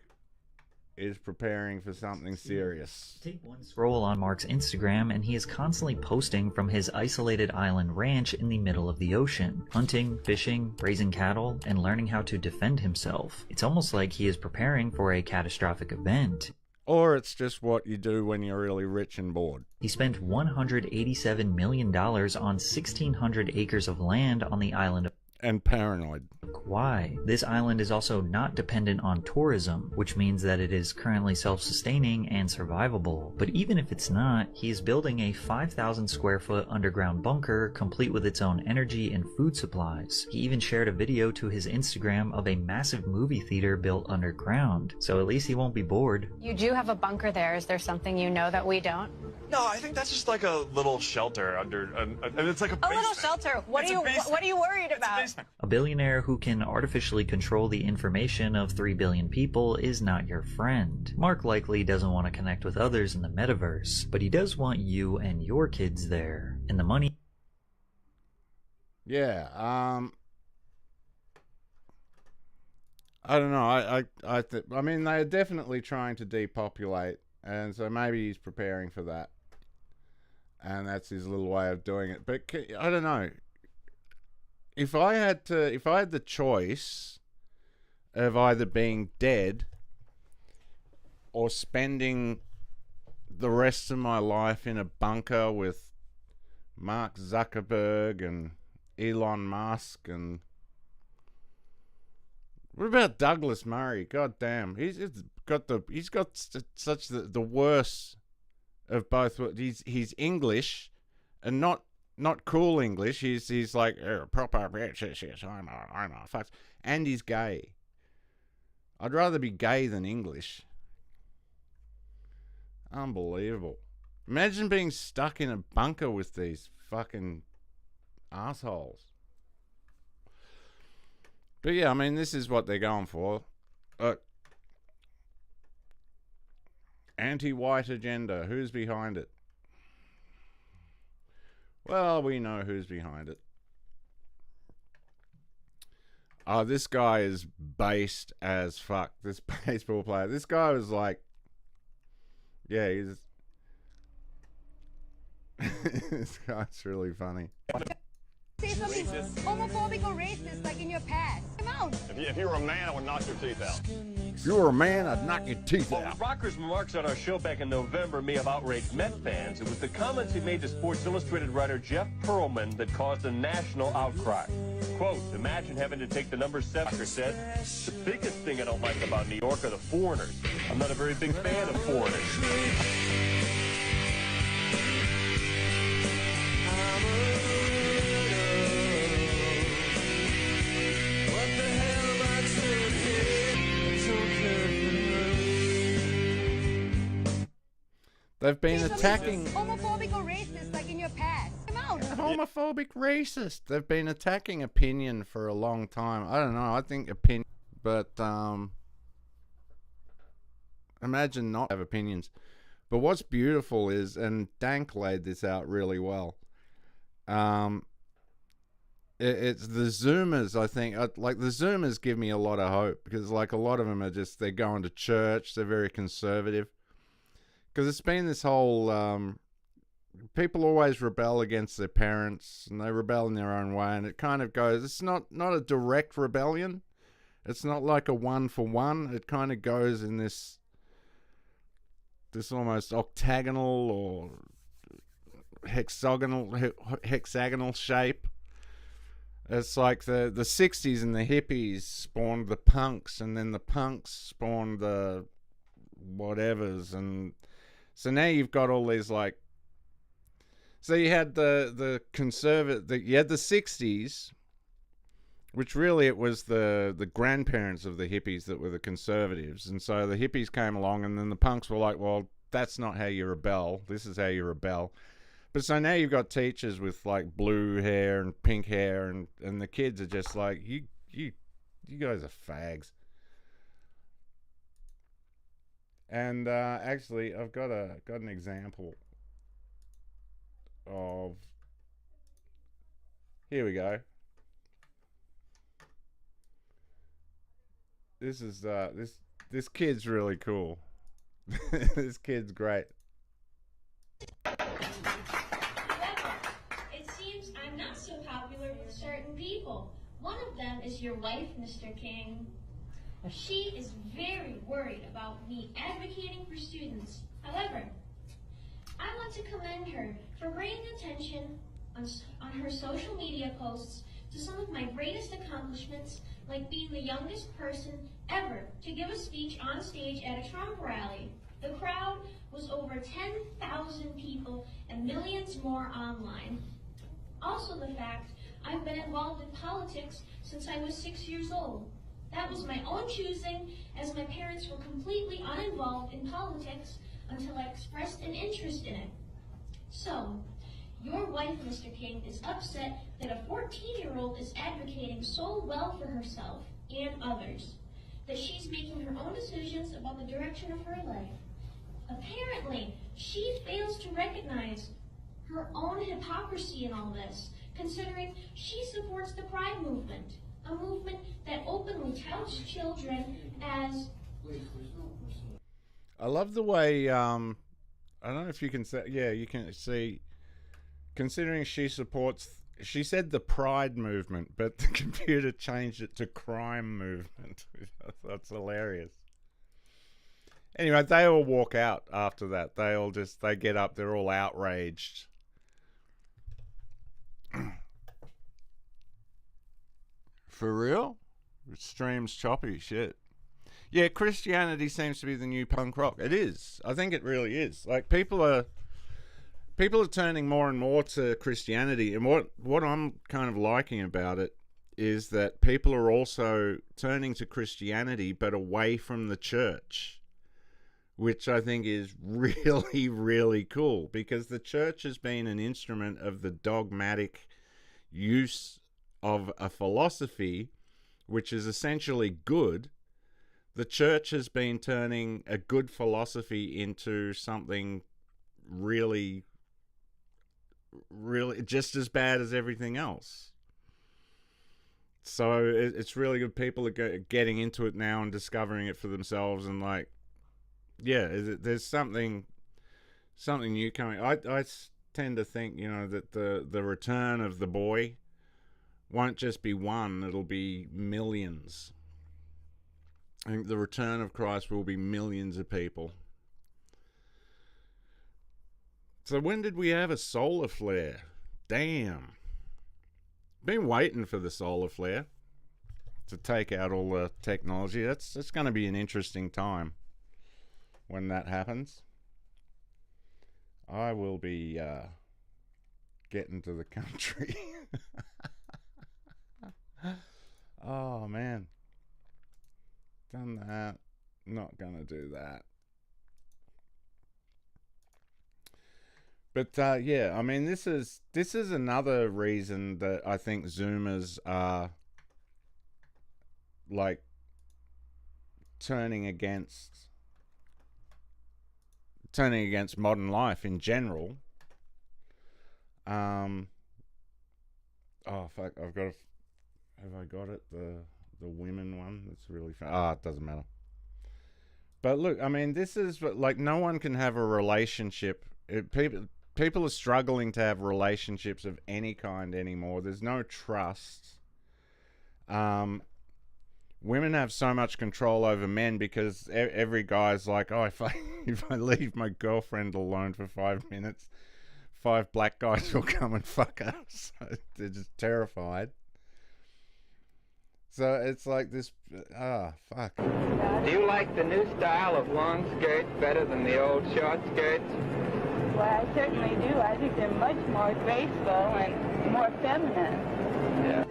is preparing for something serious. Take one scroll on Mark's Instagram and he is constantly posting from his isolated island ranch in the middle of the ocean, hunting, fishing, raising cattle, and learning how to defend himself. It's almost like he is preparing for a catastrophic event. Or it's just what you do when you're really rich and bored. He spent $187 million on 1,600 acres of land on the island of and paranoid. Why? This island is also not dependent on tourism, which means that it is currently self-sustaining and survivable. But even if it's not, he is building a 5,000 square foot underground bunker complete with its own energy and food supplies. He even shared a video to his Instagram of a massive movie theater built underground, so at least he won't be bored. You do have a bunker there. Is there something you know that we don't? No, I think that's just like a little shelter under, and it's like a basement. A little shelter. What are you worried about? A billionaire who can artificially control the information of 3 billion people is not your friend. Mark likely doesn't want to connect with others in the metaverse, but he does want you and your kids there. And the money... Yeah, I don't know. I mean, they're definitely trying to depopulate, and so maybe he's preparing for that. And that's his little way of doing it. But I don't know. If I had the choice of either being dead or spending the rest of my life in a bunker with Mark Zuckerberg and Elon Musk and what about Douglas Murray? God damn, he's got such the worst of both. He's English and not cool English. He's like proper bitch. Yes, I'm a fuck, and he's gay. I'd rather be gay than English. Unbelievable. Imagine being stuck in a bunker with these fucking assholes. But yeah, I mean, this is what they're going for. Anti-white agenda. Who's behind it? Well, we know who's behind it. Oh, this guy is based as fuck. This baseball player. This guy was like... Yeah, he's... This guy's really funny. Say something homophobic or racist like in your past. Come on. If you were a man, I would knock your teeth out. If you were a man, I'd knock your teeth Well, out. Rocker's remarks on our show back in November may have outraged Met fans. It was the comments he made to Sports Illustrated writer Jeff Pearlman that caused a national outcry. Quote, imagine having to take the number 7, Rocker said. The biggest thing I don't like about New York are the foreigners. I'm not a very big fan of foreigners. They've been attacking... Homophobic or racist like in your past. Come on. Homophobic racist. They've been attacking opinion for a long time. I don't know. I think opinion... But, imagine not have opinions. But what's beautiful is, and Dank laid this out really well, it's the Zoomers, I think. Like, the Zoomers give me a lot of hope, because, like, a lot of them are just, they're going to church, they're very conservative. Because it's been this whole, people always rebel against their parents, and they rebel in their own way, and it kind of goes, it's not a direct rebellion. It's not like a one-for-one. It kind of goes in this almost octagonal or hexagonal shape. It's like the 60s and the hippies spawned the punks, and then the punks spawned the whatevers, and so now you've got all these, like, so you had the conservative, you had the 60s, which really it was the grandparents of the hippies that were the conservatives, and so the hippies came along, and then the punks were like, well, that's not how you rebel, this is how you rebel. But so now you've got teachers with, like, blue hair and pink hair, and the kids are just like, you you guys are fags. And actually, I've got an example of. Here we go. This is this kid's really cool. This kid's great. It seems I'm not so popular with certain people. One of them is your wife, Mr. King. She is very worried about me advocating for students. However, I want to commend her for bringing attention on her social media posts to some of my greatest accomplishments, like being the youngest person ever to give a speech on stage at a Trump rally. The crowd was over 10,000 people and millions more online. Also the fact I've been involved in politics since I was 6 years old. That was my own choosing, as my parents were completely uninvolved in politics until I expressed an interest in it. So, your wife, Mr. King, is upset that a 14-year-old is advocating so well for herself and others, that she's making her own decisions about the direction of her life. Apparently, she fails to recognize her own hypocrisy in all this, considering she supports the Pride movement, a movement that openly touts children as... I love the way, I don't know if you can say, yeah, you can see, considering she supports, she said the Pride movement, but the computer changed it to crime movement. That's hilarious. Anyway, they all walk out after that. They get up, they're all outraged. For real? It streams choppy shit. Yeah, Christianity seems to be the new punk rock. It is. I think it really is. Like, people are turning more and more to Christianity, and what I'm kind of liking about it is that people are also turning to Christianity but away from the church, which I think is really, really cool, because the church has been an instrument of the dogmatic use of a philosophy which is essentially good. The church has been turning a good philosophy into something really, really just as bad as everything else. So it's really good. People are getting into it now and discovering it for themselves, and like, yeah, there's something new coming. I tend to think, you know, that the return of the boy won't just be one, it'll be millions. I think the return of Christ will be millions of people. So when did we have a solar flare? Damn. Been waiting for the solar flare to take out all the technology. It's going to be an interesting time when that happens. I will be getting to the country. Oh, man. Done that. Not gonna do that. But yeah, I mean, this is another reason that I think Zoomers are like turning against modern life in general. Oh fuck! Have I got it? The women one. That's really fun. It doesn't matter. But look, I mean, this is like, no one can have a relationship. People are struggling to have relationships of any kind anymore. There's no trust. Women have so much control over men because every guy's like, oh, if I leave my girlfriend alone for 5 minutes, 5 black guys will come and fuck her. So they're just terrified. So it's like this, fuck. Do you like the new style of long skirts better than the old short skirts? Well, I certainly do. I think they're much more graceful and more feminine. Yeah.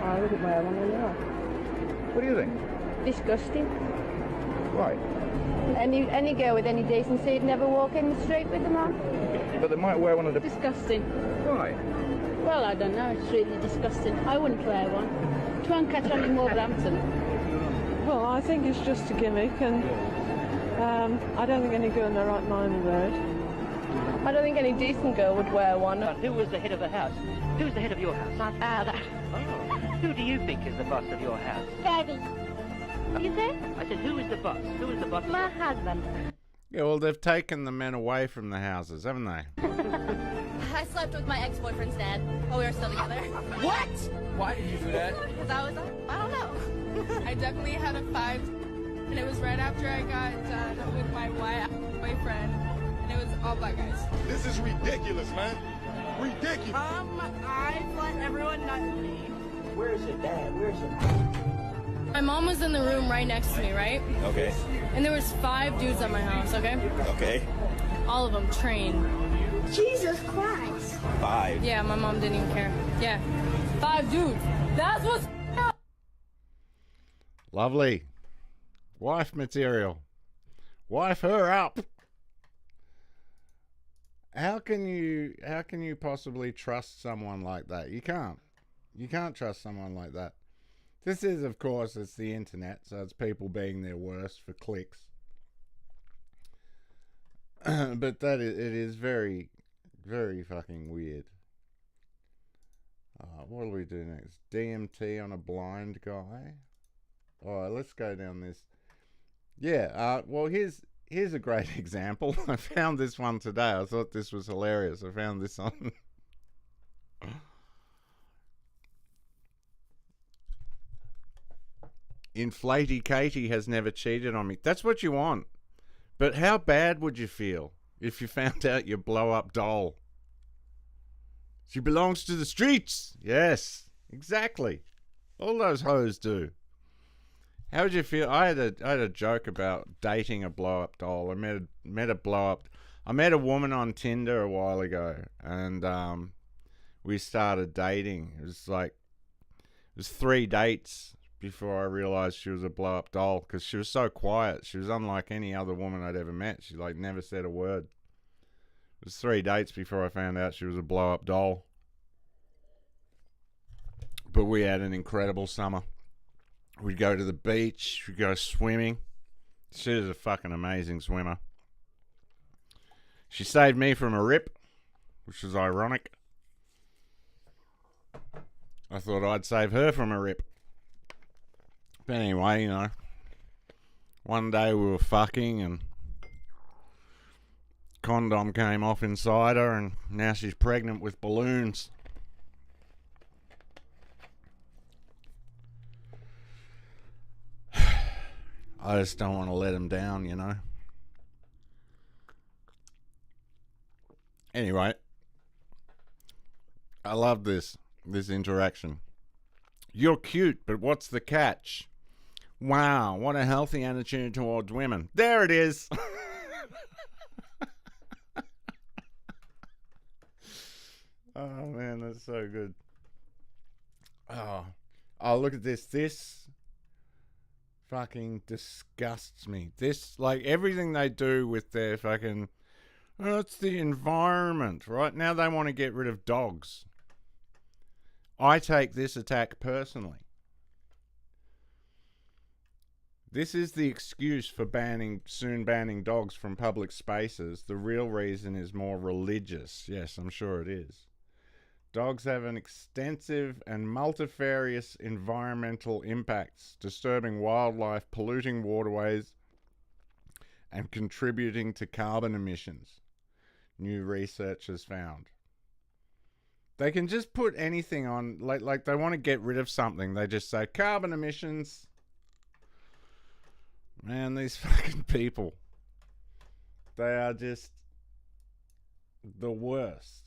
I wouldn't wear one anymore. What do you think? Disgusting. Why? Any girl with any decency would never walk in the street with them on. But they might wear one of the... Disgusting. Why? Well, I don't know. It's really disgusting. I wouldn't wear one. Try and catch on in Wolverhampton. Well, I think it's just a gimmick, and I don't think any girl in their right mind would wear it. I don't think any decent girl would wear one. Who was the head of the house? Who's the head of your house? My father. Oh. Who do you think is the boss of your house? Daddy. You say? I said, who is the boss? Who is the boss? My husband. Yeah, well, they've taken the men away from the houses, haven't they? I slept with my ex-boyfriend's dad while we were still together. What? Why did you do that? Because I don't know. I definitely had a 5, and it was right after I got done with my white boyfriend, and it was all black guys. This is ridiculous, man. Ridiculous. I've let everyone nut me. Where's your dad? Where's your... My mom was in the room right next to me, right? Okay. And there was 5 dudes at my house, okay? Okay. All of them trained. Jesus Christ. 5. Yeah, my mom didn't even care. Yeah. 5 dudes. That's what's up. Lovely. Wife material. Wife her up. How can you possibly trust someone like that? You can't. You can't trust someone like that. This is, of course, it's the internet, so it's people being their worst for clicks. But it is very, very fucking weird. What do we do next? DMT on a blind guy? Alright, let's go down this. Yeah, well, here's a great example. I found this one today. I thought this was hilarious. I found this on... Inflatey Katie has never cheated on me. That's what you want. But how bad would you feel if you found out your blow-up doll? She belongs to the streets. Yes, exactly. All those hoes do. How would you feel? I had a joke about dating a blow-up doll. I met a blow-up. I met a woman on Tinder a while ago, and we started dating. It was 3 dates before I realized she was a blow-up doll, because she was so quiet. She was unlike any other woman I'd ever met. She never said a word. It was 3 dates before I found out she was a blow-up doll. But we had an incredible summer. We'd go to the beach. We'd go swimming. She was a fucking amazing swimmer. She saved me from a rip, which was ironic. I thought I'd save her from a rip. But anyway, one day we were fucking and condom came off inside her, and now she's pregnant with balloons. I just don't want to let him down, Anyway, I love this interaction. You're cute, but what's the catch? Wow, what a healthy attitude towards women. There it is. Oh, man, that's so good. Oh, look at this. This fucking disgusts me. This, everything they do with their fucking... Oh, it's the environment. Right now they want to get rid of dogs. I take this attack personally. This is the excuse for soon banning dogs from public spaces. The real reason is more religious. Yes, I'm sure it is. Dogs have an extensive and multifarious environmental impacts, disturbing wildlife, polluting waterways, and contributing to carbon emissions, new research has found. They can just put anything on, like they want to get rid of something. They just say, carbon emissions. Man, these fucking people. They are just the worst.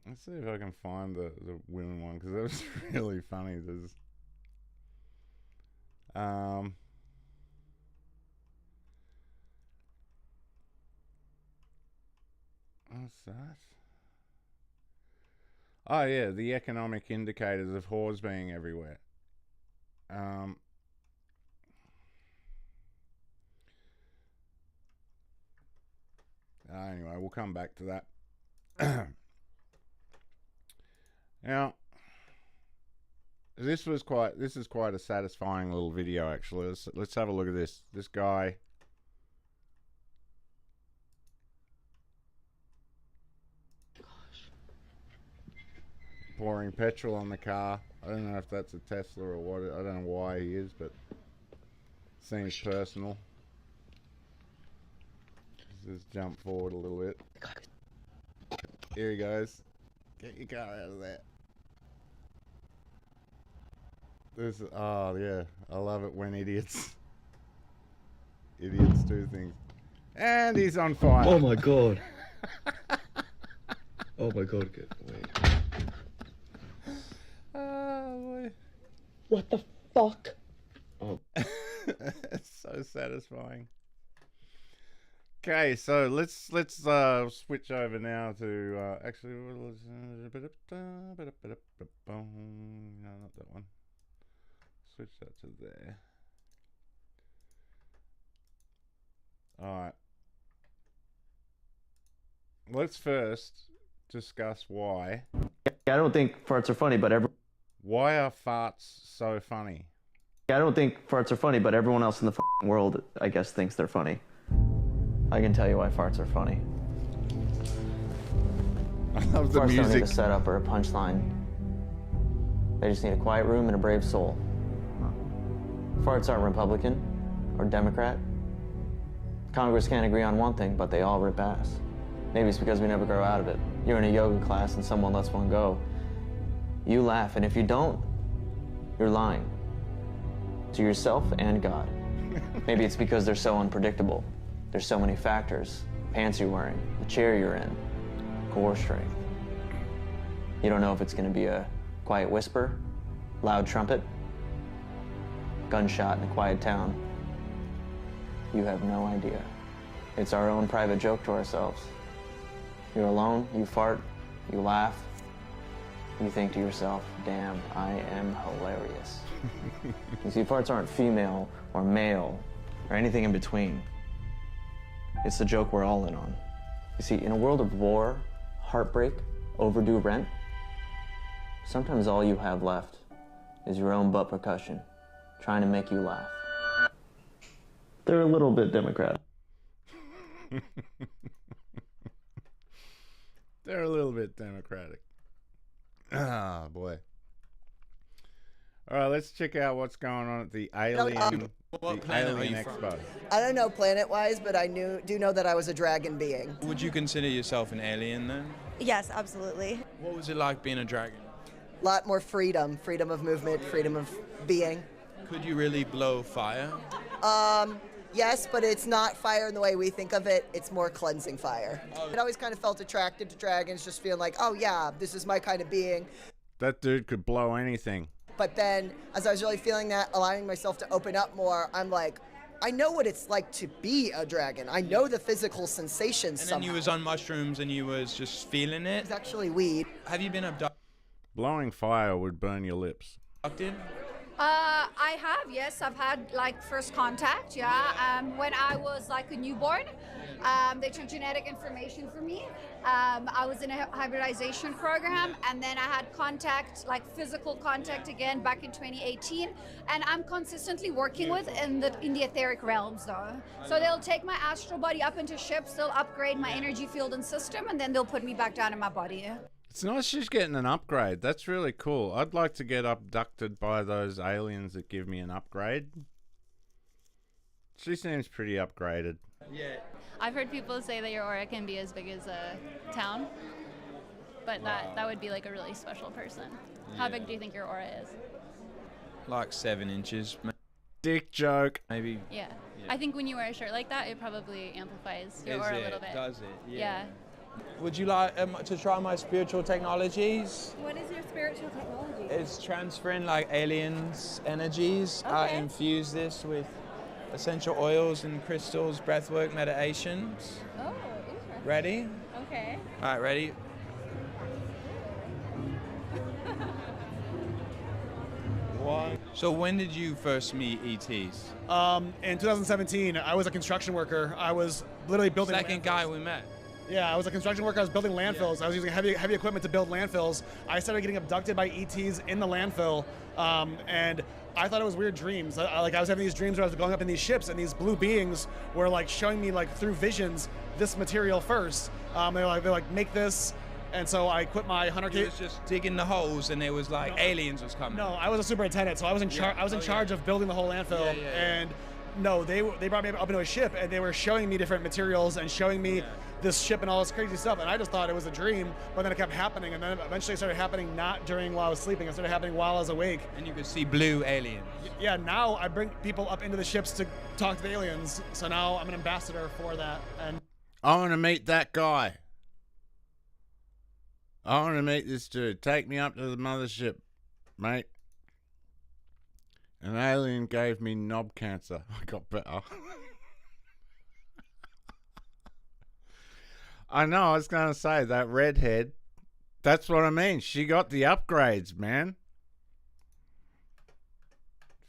Let's see if I can find the women one, because that was really funny. What's that? Oh yeah, the economic indicators of whores being everywhere. Anyway, we'll come back to that. Now, this is quite a satisfying little video, actually. Let's have a look at this. This guy. Pouring petrol on the car. I don't know if that's a Tesla or what. I don't know why he is, but seems personal. Let's just jump forward a little bit. Here he goes. Get your car out of there. This, oh yeah, I love it when idiots do things. And he's on fire. Oh my god. Oh my god, good. Wait. Oh boy. What the fuck? Oh. It's so satisfying. Okay, so let's switch over now to actually no, not that one. Switch that to there. Alright. Let's first discuss why. I don't think farts are funny, but why are farts so funny? I don't think farts are funny, but everyone else in the world, I guess, thinks they're funny. I can tell you why farts are funny. I love the farts music. Don't need a setup or a punchline. They just need a quiet room and a brave soul. Farts aren't Republican or Democrat. Congress can't agree on one thing, but they all rip ass. Maybe it's because we never grow out of it. You're in a yoga class and someone lets one go. You laugh, and if you don't, you're lying. To yourself and God. Maybe it's because they're so unpredictable. There's so many factors. Pants you're wearing, the chair you're in, core strength. You don't know if it's gonna be a quiet whisper, loud trumpet, gunshot in a quiet town. You have no idea. It's our own private joke to ourselves. You're alone, you fart, you laugh, you think to yourself, damn, I am hilarious. You see, farts aren't female or male or anything in between. It's the joke we're all in on. You see, in a world of war, heartbreak, overdue rent, sometimes all you have left is your own butt percussion, trying to make you laugh. They're a little bit democratic. They're a little bit democratic. Ah, boy. All right, let's check out what's going on at the Alien, Alien Expo. I don't know planet-wise, but I do know that I was a dragon being. Would you consider yourself an alien then? Yes, absolutely. What was it like being a dragon? A lot more freedom of movement, freedom of being. Could you really blow fire? Yes, but it's not fire in the way we think of it. It's more cleansing fire. I always kind of felt attracted to dragons, just feeling like, oh yeah, this is my kind of being. That dude could blow anything. But then, as I was really feeling that, allowing myself to open up more, I'm like, I know what it's like to be a dragon. I know the physical sensations And then somehow. you was on mushrooms and you was just feeling it? It's actually weed. Have you been abducted? Blowing fire would burn your lips. I have, yes. I've had like first contact, yeah. When I was like a newborn, they took genetic information from me. I was in a hybridization program, and then I had contact, like physical contact again back in 2018. And I'm consistently working with in the etheric realms though. So they'll take my astral body up into ships, they'll upgrade my energy field and system, and then they'll put me back down in my body. It's nice she's getting an upgrade. That's really cool. I'd like to get abducted by those aliens that give me an upgrade. She seems pretty upgraded. Yeah. I've heard people say that your aura can be as big as a town, but that would be like a really special person. How big do you think your aura is? Like 7 inches. Dick joke. Maybe. Yeah. I think when you wear a shirt like that, it probably amplifies your aura a little bit. Does it? Yeah. Would you like to try my spiritual technologies? What is your spiritual technology? It's transferring like aliens' energies. I infuse this with essential oils and crystals, breathwork, meditations. Oh, interesting. Ready? Okay. All right, ready? One. So when did you first meet ETs? In 2017, I was a construction worker. I was literally building. Second guy we met. Yeah, I was a construction worker. I was building landfills. I was using heavy equipment to build landfills. I started getting abducted by ETs in the landfill, and I thought it was weird dreams. I was having these dreams where I was going up in these ships, and these blue beings were like showing me like through visions this material first. They're like make this, and so I quit my 100K. You was just digging the holes, and it was like aliens was coming. No, I was a superintendent, so I was in charge. I was in charge of building the whole landfill, and no, they brought me up into a ship, and they were showing me different materials and showing me this ship and all this crazy stuff, and I just thought it was a dream, but then it kept happening, and then eventually it started happening not during while I was sleeping. It started happening while I was awake. And you could see blue aliens. Yeah, now I bring people up into the ships to talk to the aliens, so now I'm an ambassador for that. And I want to meet that guy. I want to meet this dude. Take me up to the mothership, mate. An alien gave me knob cancer. I got better. I know, I was going to say, that redhead, that's what I mean. She got the upgrades, man.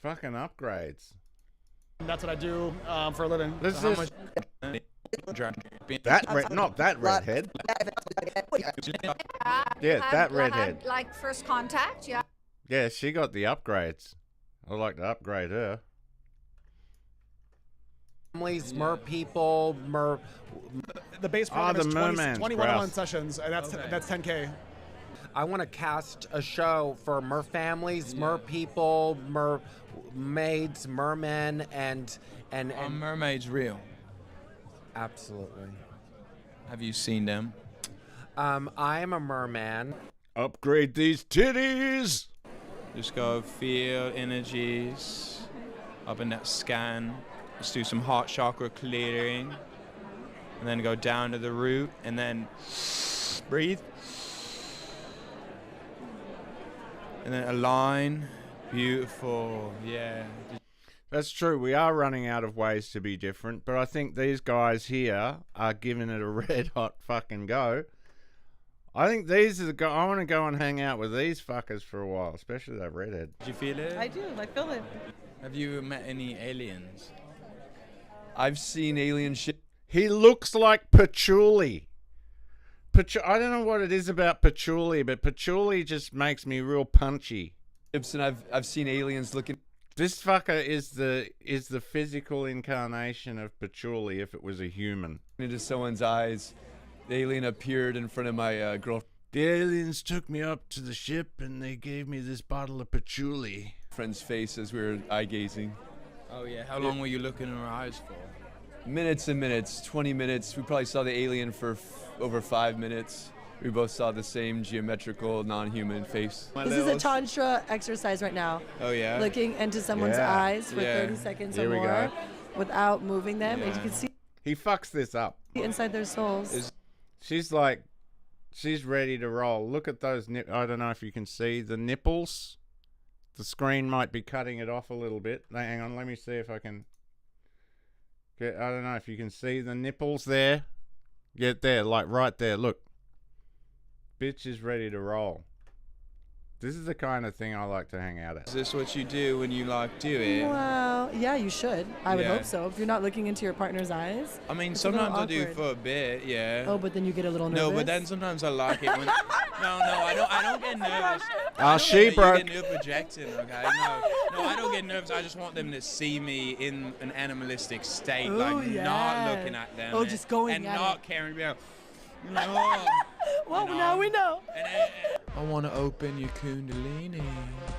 Fucking upgrades. That's what I do for a living. This So is not that redhead. Yeah, that redhead. Had, like first contact, yeah. Yeah, she got the upgrades. I'd like to upgrade her. Families, mer people, the base program is 21 1 sessions, and that's 10K. I want to cast a show for mer families, mer people, mermaids, mermen, and Are mermaids real? Absolutely. Have you seen them? I am a merman. Upgrade these titties. Just go feel energies up in that scan. Let's do some heart chakra clearing, and then go down to the root, and then breathe, and then align. Beautiful, yeah. That's true. We are running out of ways to be different, but I think these guys here are giving it a red hot fucking go. I think these are the guys. I want to go and hang out with these fuckers for a while, especially that redhead. Did you feel it? I do. I feel it. Have you met any aliens? I've seen alien shit. He looks like patchouli. I don't know what it is about patchouli, but patchouli just makes me real punchy. And I've seen aliens looking. This fucker is the physical incarnation of patchouli if it was a human. Into someone's eyes. The alien appeared in front of my girlfriend. The aliens took me up to the ship and they gave me this bottle of patchouli. Friend's face as we were eye gazing. Oh yeah, how long were you looking in her eyes for? Minutes and minutes, 20 minutes. We probably saw the alien for over 5 minutes. We both saw the same geometrical, non-human face. This is a tantra exercise right now. Oh yeah? Looking into someone's eyes for 30 seconds or more without moving them. And you can see he fucks this up. Inside their souls. She's like, she's ready to roll. Look at those I don't know if you can see the nipples. The screen might be cutting it off a little bit. Hang on, let me see if I can. I don't know if you can see the nipples there. Get there, like right there. Look. Bitch is ready to roll. This is the kind of thing I like to hang out at. Is this what you do when you like do it? Well, yeah, you should. I would hope so. If you're not looking into your partner's eyes. I mean, sometimes I do for a bit, yeah. Oh, but then you get a little nervous. No, but then sometimes I like it when. No, I don't get nervous. She broke. You get nerve projecting, okay? No, I don't get nervous. I just want them to see me in an animalistic state, not looking at them. Oh, just going and at not it. caring about. Well, now we know. I want to open your kundalini.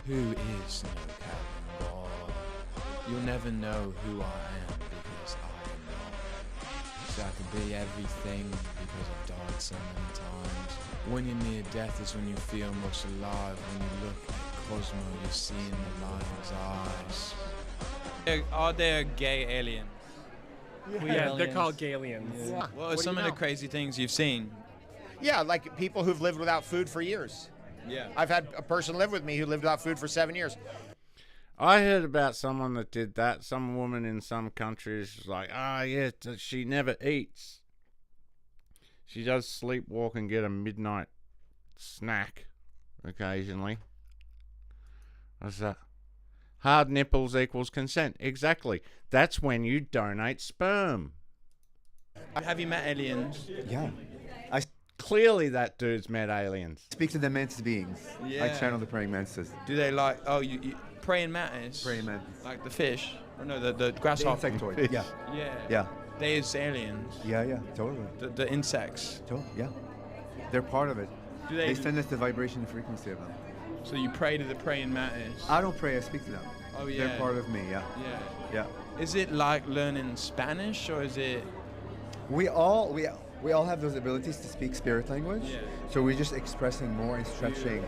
Who is no Captain Boy? You'll never know who I am because I am not. So I can be everything because I've died so many times. When you're near death is when you feel most alive. When you look at Cosmo, you're seeing the lion's eyes. Are there gay aliens? Yeah, they're called Galians. Yeah. What are some of the crazy things you've seen? Yeah, like people who've lived without food for years. Yeah. I've had a person live with me who lived without food for 7 years. I heard about someone that did that. Some woman in some countries was like, she never eats. She does sleepwalk and get a midnight snack occasionally. What's that? Hard nipples equals consent. Exactly. That's when you donate sperm. Have you met aliens? Yeah. Clearly that dude's met aliens. Speak to the mantis beings. Yeah. I channel the praying mantises. Do they like, you praying mantis? Praying mantis. Like the fish? Or no, the grasshopper? The insectoid. Yeah. Yeah. Yeah. They is aliens. Yeah, totally. The insects. Totally, yeah. They're part of it. Do They send us the vibration and frequency of them. So you pray to the praying mantis? I don't pray, I speak to them. Oh, yeah. They're part of me, yeah. Yeah. Yeah. Is it like learning Spanish, or is it... We all have those abilities to speak spirit language. Yeah. So we're just expressing more and stretching.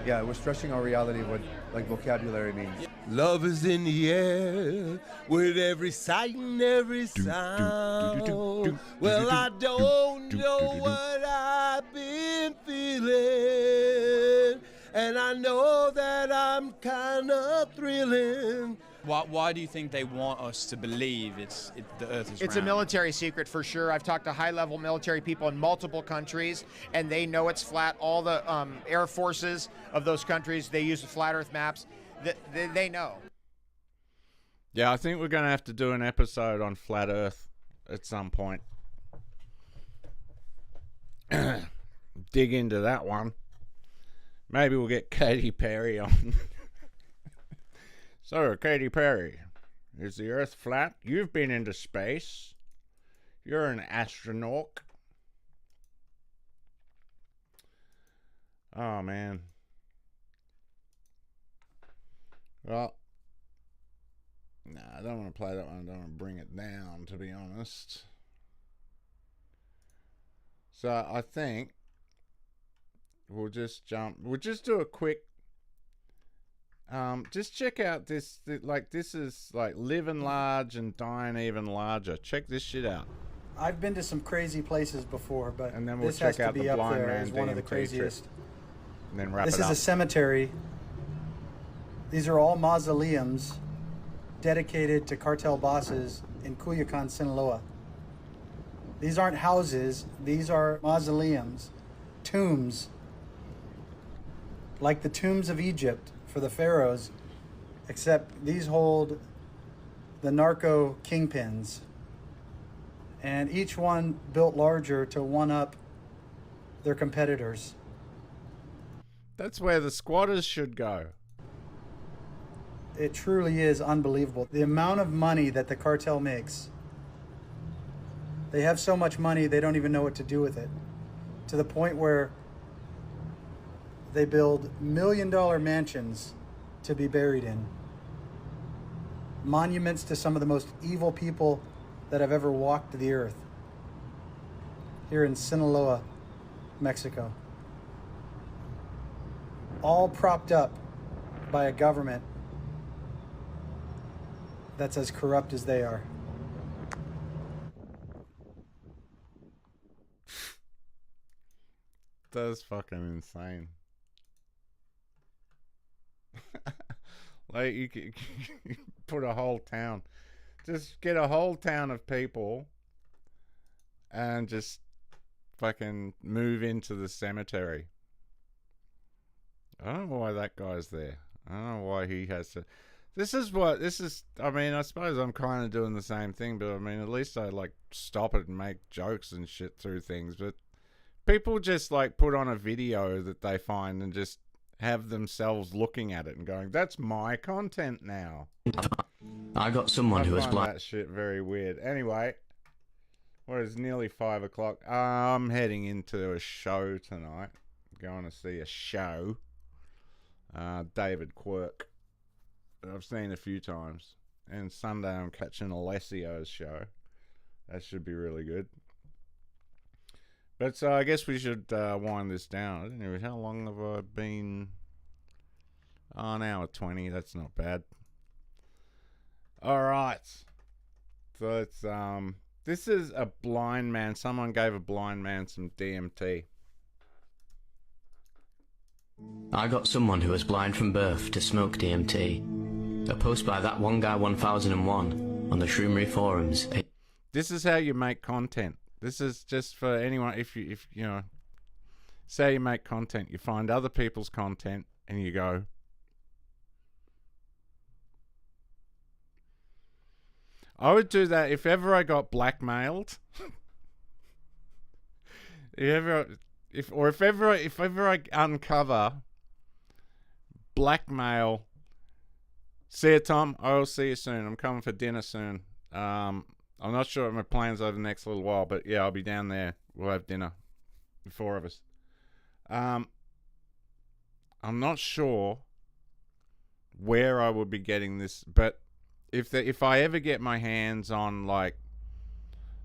Yeah, we're stretching our reality of what like vocabulary means. Love is in the air with every sight and every sound. Well, I don't know what I've been feeling, and I know that I'm kind of thrilling. Why do you think they want us to believe the Earth is It's round? a military secret for sure. I've talked to high-level military people in multiple countries, and they know it's flat. All the air forces of those countries, they use the flat Earth maps. They know. Yeah, I think we're going to have to do an episode on flat Earth at some point. Dig into that one. Maybe we'll get Katy Perry on. So, Katy Perry, is the Earth flat? You've been into space. You're an astronaut. Oh, man. Well, nah, I don't want to play that one. I don't want to bring it down, to be honest. So, I think we'll just do a quick just check out this, this is like living large and dying even larger. Check this shit out. I've been to some crazy places before, but and then we'll this check has to out be the up Blind there Man as one of the DMT craziest. trip. And then wrap This it is up. a cemetery. These are all mausoleums dedicated to cartel bosses in Culiacan, Sinaloa. These aren't houses, these are mausoleums, tombs, like the tombs of Egypt for the pharaohs, except these hold the narco kingpins, and each one built larger to one-up their competitors. That's where the squatters should go. It truly is unbelievable. The amount of money that the cartel makes. They have so much money, they don't even know what to do with it. To the point where they build million-dollar mansions to be buried in. Monuments to some of the most evil people that have ever walked the earth. Here in Sinaloa, Mexico. All propped up by a government that's as corrupt as they are. That's fucking insane. Like you could put a whole town, just get a whole town of people and just fucking move into the cemetery. I don't know why that guy's there. I don't know why he has to. I mean, I suppose I'm kind of doing the same thing, but I mean, at least I like stop it and make jokes and shit through things. But people just like put on a video that they find and just have themselves looking at it and going, that's my content now. I got someone who was find blind. that shit very weird. Anyway, it's nearly 5 o'clock. I'm heading into a show tonight. Going to see a show. David Quirk. I've seen a few times. And Sunday I'm catching Alessio's show. That should be really good. But so I guess we should wind this down. I don't know, how long have I been? Oh, an hour 20. That's not bad. All right. So it's this is a blind man. Someone gave a blind man some DMT. I got someone who was blind from birth to smoke DMT. A post by that one guy 1001 on the Shroomery forums. This is how you make content. This is just for anyone. If you know, say you make content, you find other people's content and you go, I would do that if ever I got blackmailed. if ever I uncover blackmail. See you, Tom. I'll see you soon. I'm coming for dinner soon. I'm not sure what my plans over the next little while, but yeah, I'll be down there. We'll have dinner, the four of us. I'm not sure where I would be getting this, but if I ever get my hands on, like,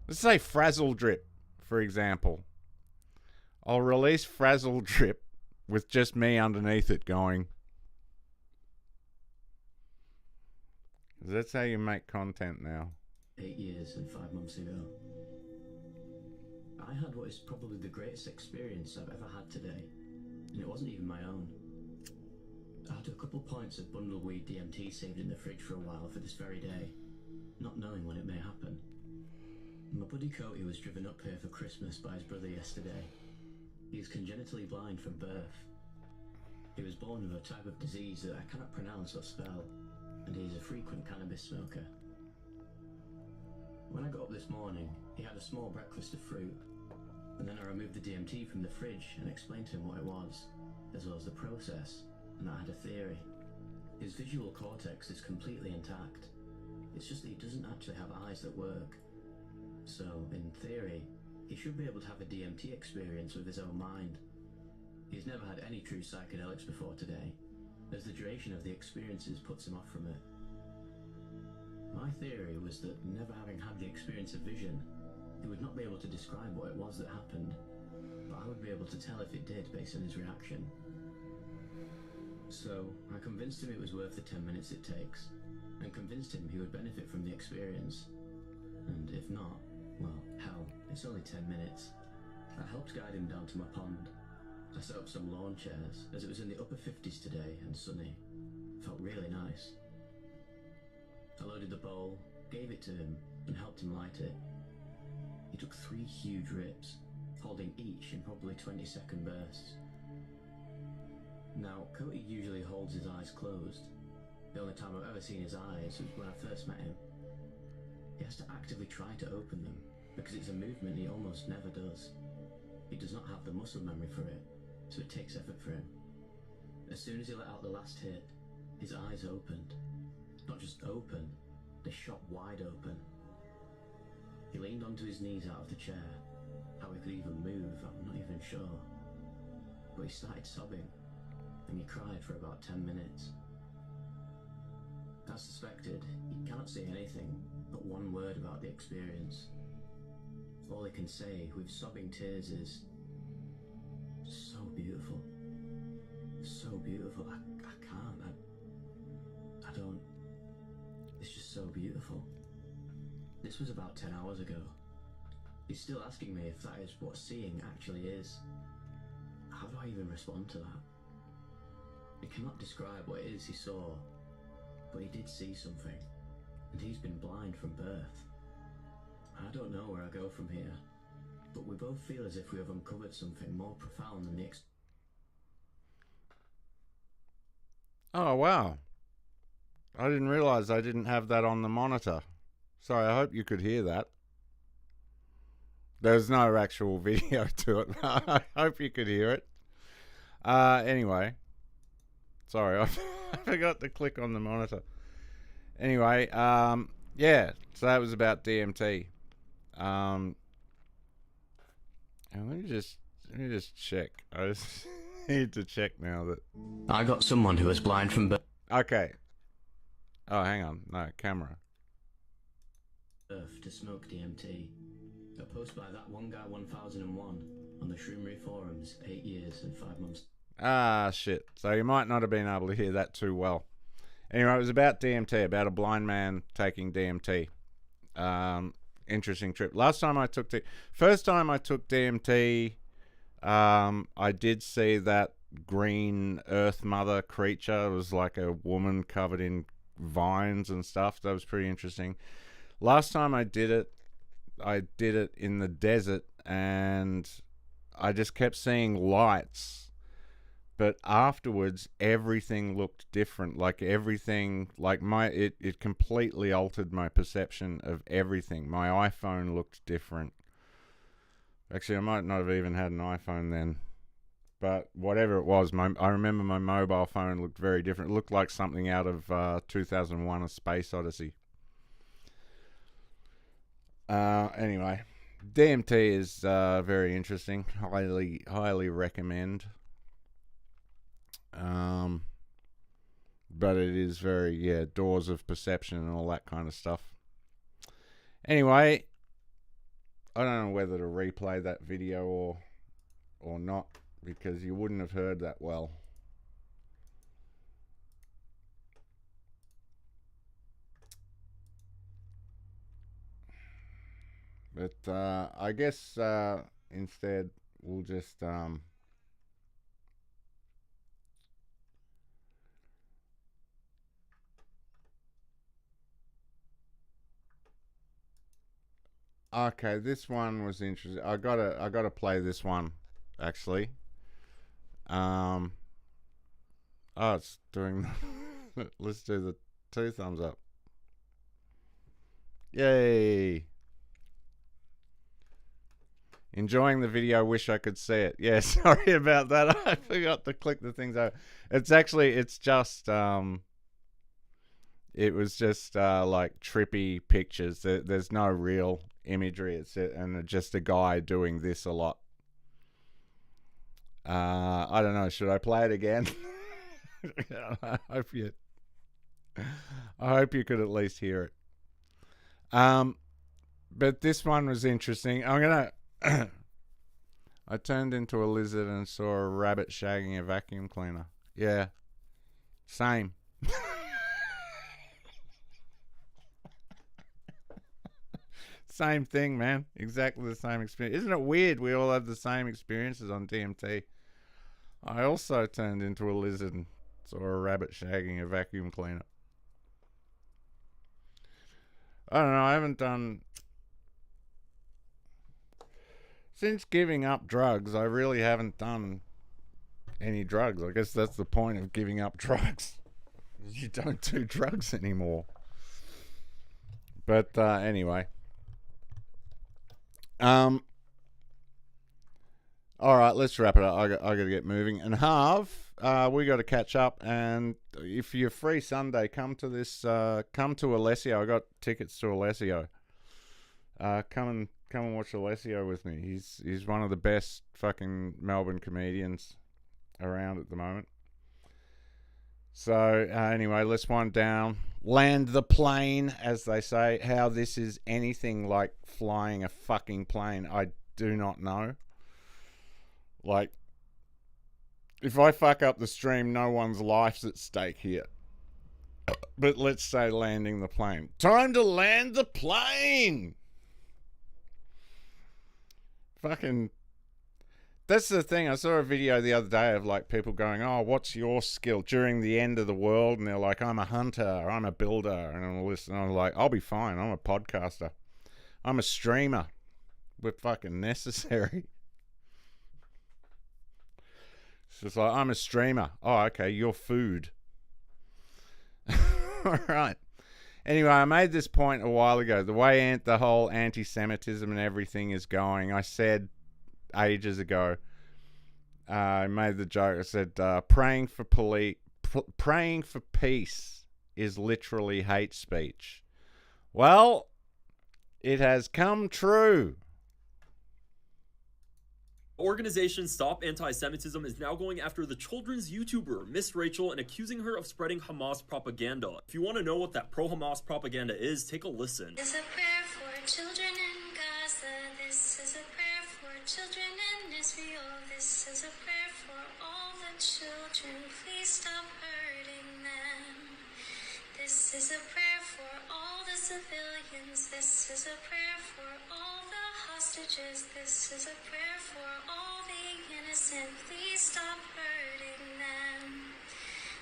let's say Frazzle Drip, for example, I'll release Frazzle Drip with just me underneath it going. That's how you make content now. 8 years and 5 months ago, I had what is probably the greatest experience I've ever had today, and it wasn't even my own. I had a couple points of bundle weed DMT saved in the fridge for a while for this very day, not knowing when it may happen. My buddy Cody was driven up here for Christmas by his brother yesterday. He is congenitally blind from birth. He was born with a type of disease that I cannot pronounce or spell, and he is a frequent cannabis smoker. When I got up this morning, he had a small breakfast of fruit, and then I removed the DMT from the fridge and explained to him what it was, as well as the process, and I had a theory. His visual cortex is completely intact. It's just that he doesn't actually have eyes that work. So, in theory, he should be able to have a DMT experience with his own mind. He's never had any true psychedelics before today, as the duration of the experiences puts him off from it. My theory was that, never having had the experience of vision, he would not be able to describe what it was that happened, but I would be able to tell if it did based on his reaction. So, I convinced him it was worth the 10 minutes it takes, and convinced him he would benefit from the experience. And if not, well, hell, it's only 10 minutes. I helped guide him down to my pond. I set up some lawn chairs, as it was in the upper 50s today and sunny. Felt really nice. I loaded the bowl, gave it to him, and helped him light it. He took 3 huge rips, holding each in probably 20-second bursts. Now, Cody usually holds his eyes closed. The only time I've ever seen his eyes was when I first met him. He has to actively try to open them, because it's a movement he almost never does. He does not have the muscle memory for it, so it takes effort for him. As soon as he let out the last hit, his eyes opened. Not just open, they shot wide open. He leaned onto his knees out of the chair. How he could even move, I'm not even sure. But he started sobbing, and he cried for about 10 minutes. As suspected, he cannot say anything, not one word about the experience. All he can say with sobbing tears is, so beautiful. So beautiful. I can't. I don't. It's just so beautiful. This was about 10 hours ago. He's still asking me if that is what seeing actually is. How do I even respond to that? He cannot describe what it is he saw, but he did see something, and he's been blind from birth. I don't know where I go from here, but we both feel as if we have uncovered something more profound than the Oh, wow. I didn't realize I didn't have that on the monitor. Sorry, I hope you could hear that. There's no actual video to it. I hope you could hear it. Anyway. Sorry, I forgot to click on the monitor. Anyway, yeah, so that was about DMT. And let me just check. I just need to check now that I got someone who was blind from birth. Okay. Oh, hang on. No, camera. To smoke DMT. A post by that one guy 1001 on the Shroomery forums, 8 years and 5 months. Ah, shit. So you might not have been able to hear that too well. Anyway, it was about DMT, about a blind man taking DMT. Interesting trip. First time I took DMT, I did see that green earth mother creature. It was like a woman covered in vines and stuff. That was pretty interesting. Last time I did it in the desert, and I just kept seeing lights. But afterwards, everything looked different. Like everything, like it completely altered my perception of everything. My iPhone looked different. Actually, I might not have even had an iPhone then. But whatever it was, I remember my mobile phone looked very different. It looked like something out of 2001: A Space Odyssey. Anyway, DMT is very interesting. Highly recommend. But it is very, doors of perception and all that kind of stuff. Anyway, I don't know whether to replay that video or not, because you wouldn't have heard that well. But I guess instead we'll just okay, this one was interesting. I gotta play this one actually. Oh, it's doing. Let's do the 2 thumbs up. Yay! Enjoying the video. Wish I could see it. Yeah, sorry about that. I forgot to click the things over. It's just it was just like trippy pictures. There's no real imagery. It's just a guy doing this a lot. I don't know. Should I play it again? I hope you could at least hear it. But this one was interesting. I turned into a lizard and saw a rabbit shagging a vacuum cleaner. Yeah, same. Same thing, man. Exactly the same experience. Isn't it weird? We all have the same experiences on DMT. I also turned into a lizard and saw a rabbit shagging a vacuum cleaner. I don't know. I haven't done... Since giving up drugs, I really haven't done any drugs. I guess that's the point of giving up drugs. You don't do drugs anymore. But anyway. All right, let's wrap it up. I got to get moving. And Harv, we got to catch up. And if you're free Sunday, come to Alessio. I got tickets to Alessio. Come and watch Alessio with me. He's one of the best fucking Melbourne comedians around at the moment. So anyway, let's wind down. Land the plane, as they say. How this is anything like flying a fucking plane, I do not know. Like, if I fuck up the stream, no one's life's at stake here. But let's say landing the plane. Time to land the plane! Fucking... That's the thing. I saw a video the other day of like people going, oh, what's your skill during the end of the world? And they're like, I'm a hunter, I'm a builder, and all this. And I'm like, I'll be fine. I'm a podcaster. I'm a streamer. We're fucking necessary. It's just like, I'm a streamer. Oh, okay, you're food. All right. Anyway, I made this point a while ago. The way the whole anti-Semitism and everything is going, I said ages ago, I made the joke. I said, praying for peace is literally hate speech. Well, it has come true. Organization Stop Anti-Semitism is now going after the children's YouTuber, Miss Rachel, and accusing her of spreading Hamas propaganda. If you want to know what that pro-Hamas propaganda is, take a listen. This is a prayer for children in Gaza. This is a prayer for children in Israel. This is a prayer for all the children. Please stop hurting them. This is a prayer for all the civilians. This is a prayer for all the hostages. This is a prayer for all the innocent. Please stop hurting them.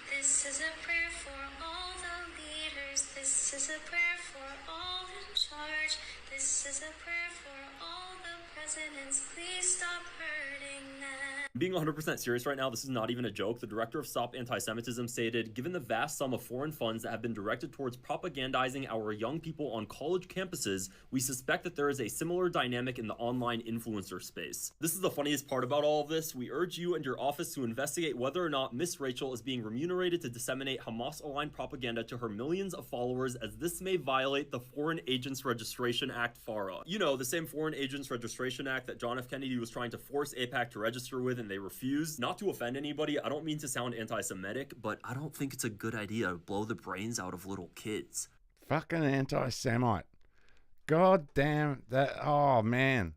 This is a prayer for all the leaders. This is a prayer for all in charge. This is a prayer for all the presidents. Please stop hurting them. being 100% serious right now. This is not even a joke. The director of Stop Anti-Semitism stated, given the vast sum of foreign funds that have been directed towards propagandizing our young people on college campuses, we suspect that there is a similar dynamic in the online influencer space. This is the funniest part about all of this. We urge you and your office to investigate whether or not Miss Rachel is being remunerated to disseminate Hamas-aligned propaganda to her millions of followers, as this may violate the Foreign Agents Registration Act, FARA. You know, the same Foreign Agents Registration Act that John F. Kennedy was trying to force AIPAC to register with and they refused. Not to offend anybody, I don't mean to sound anti-Semitic, but I don't think it's a good idea to blow the brains out of little kids. Fucking anti-Semite. God damn that. Oh, man.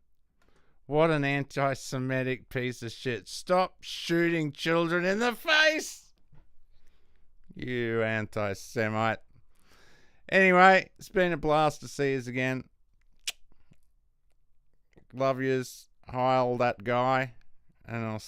What an anti-Semitic piece of shit. Stop shooting children in the face. You anti-Semite. Anyway, it's been a blast to see yous again. Love yous. Heil that guy. And I'll